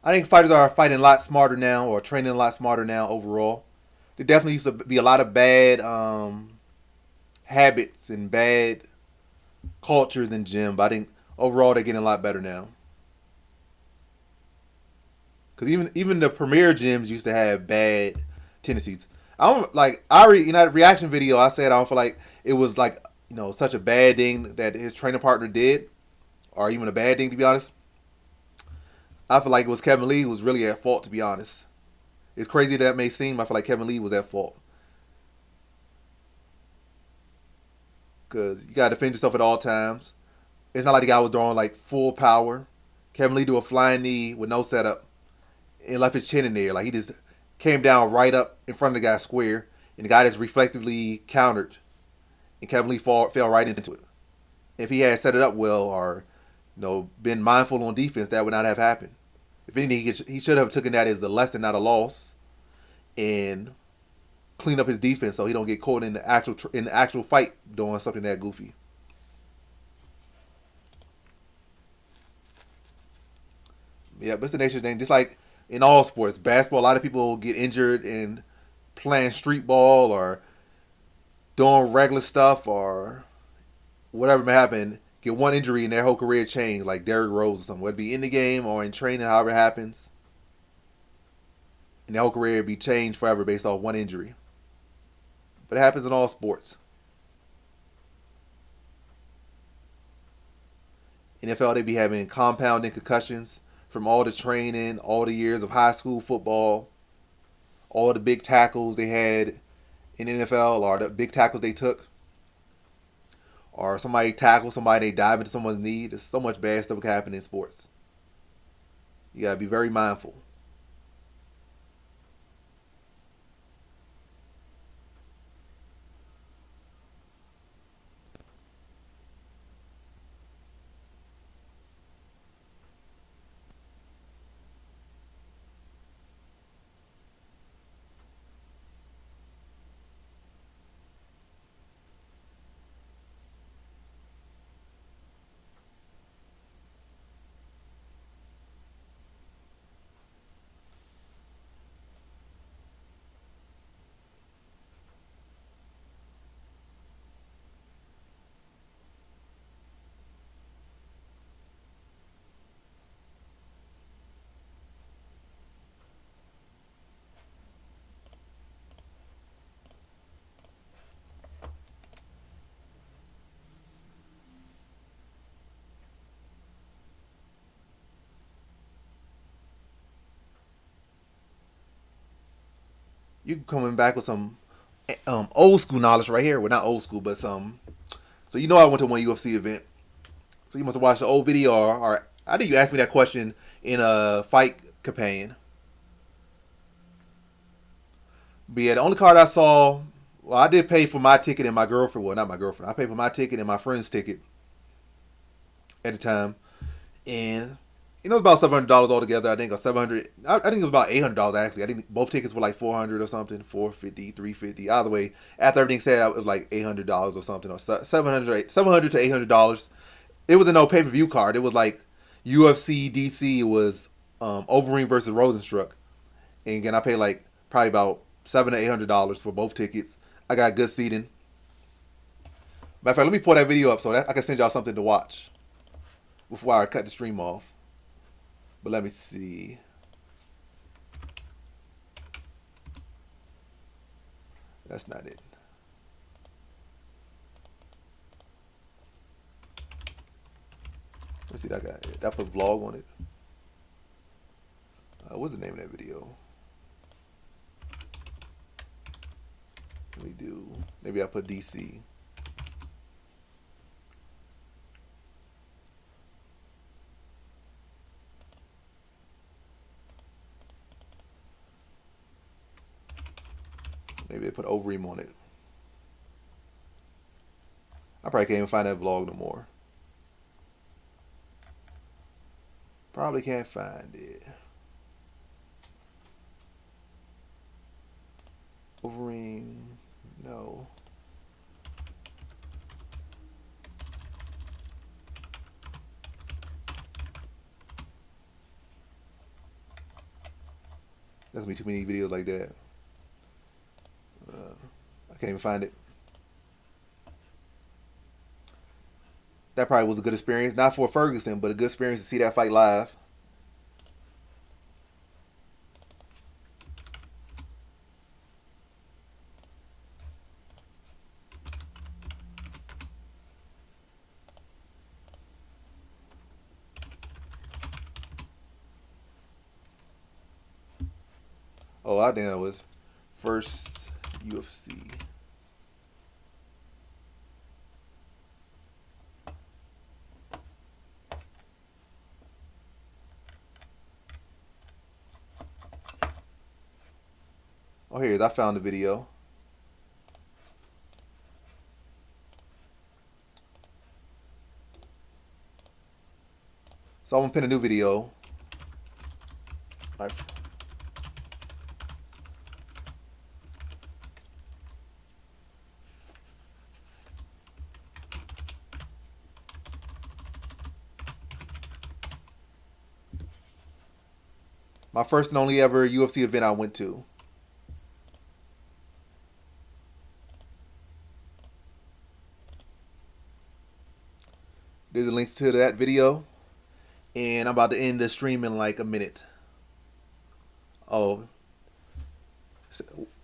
I think fighters are fighting a lot smarter now, or training a lot smarter now overall. There definitely used to be a lot of bad habits and bad cultures in gym, but I think overall they're getting a lot better now. Because even the premier gyms used to have bad tendencies. I don't like reaction video. I said I don't feel like it was like such a bad thing that his training partner did, or even a bad thing to be honest. I feel like it was Kevin Lee who was really at fault to be honest. It's crazy that may seem. I feel like Kevin Lee was at fault because you gotta defend yourself at all times. It's not like the guy was throwing like full power. Kevin Lee do a flying knee with no setup and left his chin in there. Like he just came down right up in front of the guy square, and the guy just reflectively countered, and Kevin Lee fell right into it. If he had set it up well or been mindful on defense, that would not have happened. If anything, he should have taken that as a lesson, not a loss, and clean up his defense so he don't get caught in the actual fight doing something that goofy. Yeah, but it's the nature thing. Just like in all sports, basketball, a lot of people get injured in playing street ball or doing regular stuff or whatever may happen. Get one injury and their whole career change, like Derrick Rose or something. Whether it be in the game or in training, however it happens, and their whole career be changed forever based off one injury. But it happens in all sports. NFL, they be having compounding concussions from all the training, all the years of high school football, all the big tackles they had in the NFL, or the big tackles they took, or somebody tackles somebody, they dive into someone's knee. There's so much bad stuff can happen in sports. You gotta be very mindful. You coming back with some old school knowledge right here. Well, not old school, but some. So I went to one UFC event. So you must have watched the old video, or I think you asked me that question in a fight companion. But yeah, the only card I saw, well, I did pay for my ticket and my girlfriend. Well, not my girlfriend. I paid for my ticket and my friend's ticket at the time, and it was about $700 altogether. I think or 700. I think it was about $800 actually. I think both tickets were like 400 or something, 450, 350. Either way, after everything said, it was like $800 or something, or 700 to $800. It was a no pay per view card. It was like UFC DC was Overeem versus Rosenstruck, and again I paid like probably about $700 to $800 for both tickets. I got good seating. Matter of fact, let me pull that video up so that I can send y'all something to watch before I cut the stream off. But let me see. That's not it. Let's see that guy. That put vlog on it. What's the name of that video? Let me do. Maybe I put DC. Maybe they put Overeem on it. I probably can't even find that vlog no more. Probably can't find it. Overeem, no. There's gonna be too many videos like that. I can't even find it. That probably was a good experience, not for Ferguson, but a good experience to see that fight live. Oh, I think that was first UFC. Oh, here it is. I found the video. So I'm gonna pin a new video. My first and only ever UFC event I went to. There's the links to that video. And I'm about to end the stream in like a minute. Oh.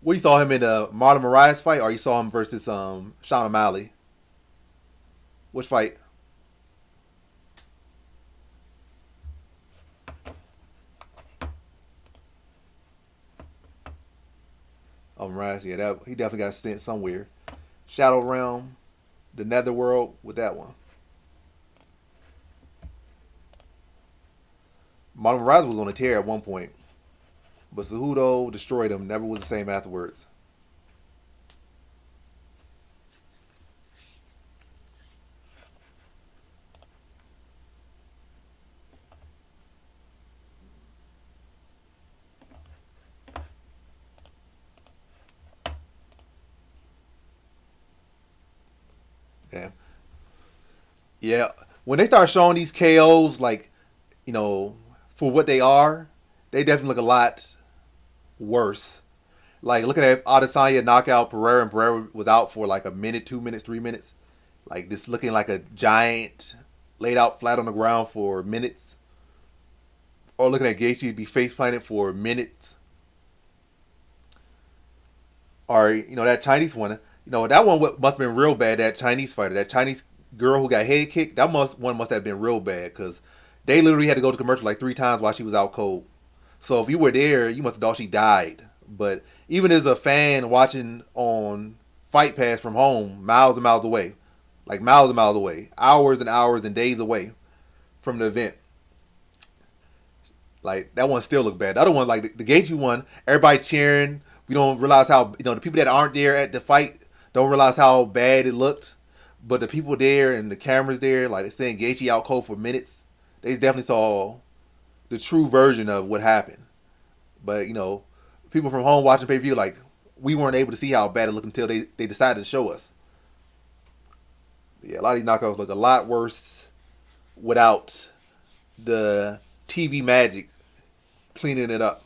Well, you saw him in the Marlon Moraes fight, or you saw him versus Sean O'Malley? Which fight? Oh, Moraes, yeah, that he definitely got sent somewhere. Shadow Realm, the Netherworld with that one. Marlon Moraes was on a tear at one point, but Cejudo destroyed him. Never was the same afterwards. Yeah. Yeah. When they start showing these KOs, like, you know, for what they are, they definitely look a lot worse. Like, looking at Adesanya knockout Pereira, and Pereira was out for like a minute, 2 minutes, 3 minutes. Like, just looking like a giant laid out flat on the ground for minutes. Or looking at Gaethje be face planted for minutes. Or, you know, that Chinese one. You know, that one must have been real bad, that Chinese fighter. That Chinese girl who got head kicked, that one must have been real bad, because they literally had to go to commercial like 3 times while she was out cold. So if you were there, you must have thought she died. But even as a fan watching on Fight Pass from home, miles and miles away, like miles and miles away, hours and hours and days away from the event, like that one still looked bad. The other one, like the Gaethje one, everybody cheering. We don't realize how, you know, the people that aren't there at the fight don't realize how bad it looked. But the people there and the cameras there, like saying Gaethje out cold for minutes, they definitely saw the true version of what happened. But, you know, people from home watching pay-per-view, like, we weren't able to see how bad it looked until they decided to show us. But yeah, a lot of these knockouts look a lot worse without the TV magic cleaning it up.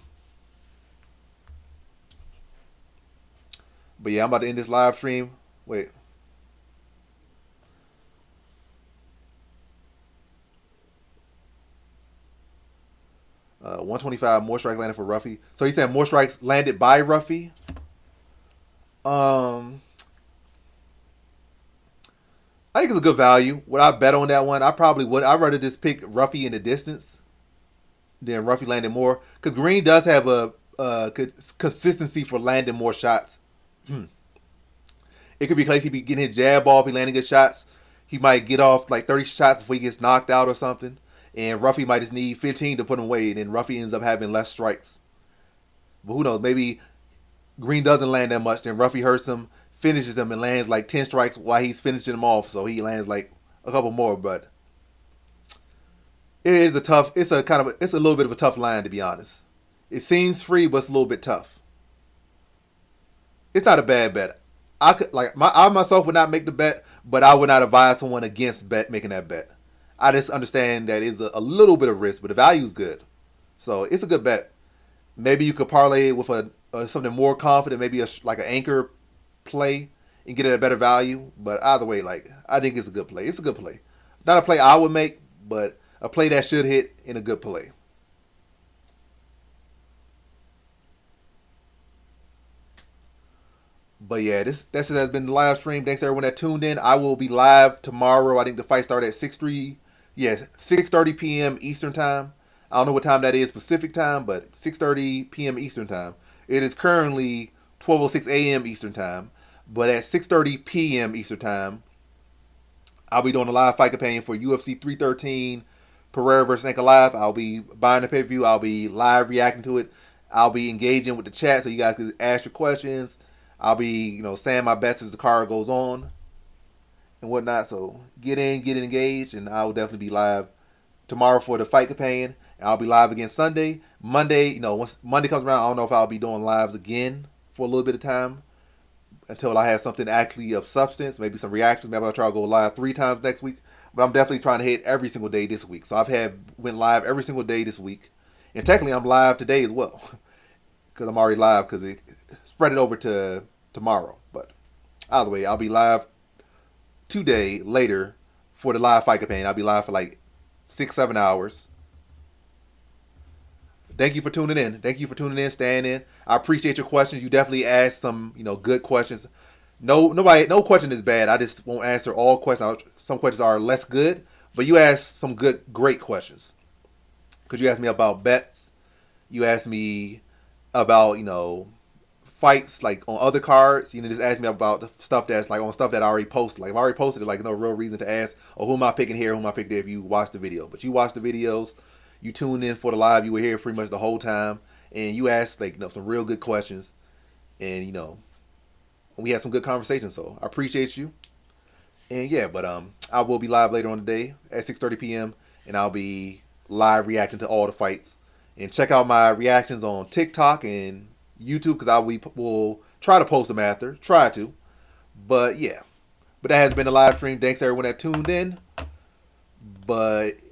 But yeah, I'm about to end this live stream. Wait. 125 more strikes landed for Ruffy. So he said more strikes landed by Ruffy. Um, I think it's a good value. Would I bet on that one? I probably would. I'd rather just pick Ruffy in the distance than Ruffy landing more because Green does have a consistency for landing more shots. It could be case he be getting his jab off, he landing good shots. He might get off like 30 shots before he gets knocked out or something. And Ruffy might just need 15 to put him away, and then Ruffy ends up having less strikes. But who knows? Maybe Green doesn't land that much, then Ruffy hurts him, finishes him, and lands like 10 strikes while he's finishing him off. So he lands like a couple more. But it is a tough. It's a little bit of a tough line to be honest. It seems free, but it's a little bit tough. It's not a bad bet. I myself would not make the bet, but I would not advise someone against making that bet. I just understand that it's a little bit of risk, but the value is good, so it's a good bet. Maybe you could parlay it with something more confident, maybe like an anchor play and get it at a better value. But either way, like I think it's a good play. It's a good play, not a play I would make, but a play that should hit in a good play. But yeah, this has been the live stream. Thanks to everyone that tuned in. I will be live tomorrow. I think the fight started at 6:30 p.m. Eastern time. I don't know what time that is Pacific time, but 6:30 p.m. Eastern time. It is currently 12:06 a.m. Eastern time, but at 6:30 p.m. Eastern time, I'll be doing a live fight companion for UFC 313 Pereira versus Ankalaev. I'll be buying the pay-per-view. I'll be live reacting to it. I'll be engaging with the chat so you guys can ask your questions. I'll be, saying my best as the card goes on and whatnot. So get engaged, and I will definitely be live tomorrow for the fight companion. And I'll be live again Sunday. Monday, once Monday comes around, I don't know if I'll be doing lives again for a little bit of time until I have something actually of substance, maybe some reactions. Maybe I'll try to go live 3 times next week. But I'm definitely trying to hit every single day this week. So went live every single day this week, and technically I'm live today as well because I'm already live because it spread it over to tomorrow. But either way, I'll be live today later for the live fight campaign. I'll be live for like 6-7 hours. Thank you for tuning in. Thank you for tuning in, staying in. I appreciate your questions. You definitely asked some, good questions. No question is bad. I just won't answer all questions. Some questions are less good, but you asked some great questions. Because you asked me about bets. You asked me about, fights like on other cards. Just ask me about the stuff that's like on stuff that I already posted. Like if I already posted it, like no real reason to ask, who am I picking here, who am I picking there if you watch the video. But you watch the videos, you tuned in for the live, you were here pretty much the whole time, and you asked like some real good questions, and we had some good conversations. So I appreciate you. And yeah, but I will be live later on today at 6:30 p.m. and I'll be live reacting to all the fights. And check out my reactions on TikTok and YouTube because will try to post them after. Try to. But yeah. But that has been a live stream. Thanks to everyone that tuned in. But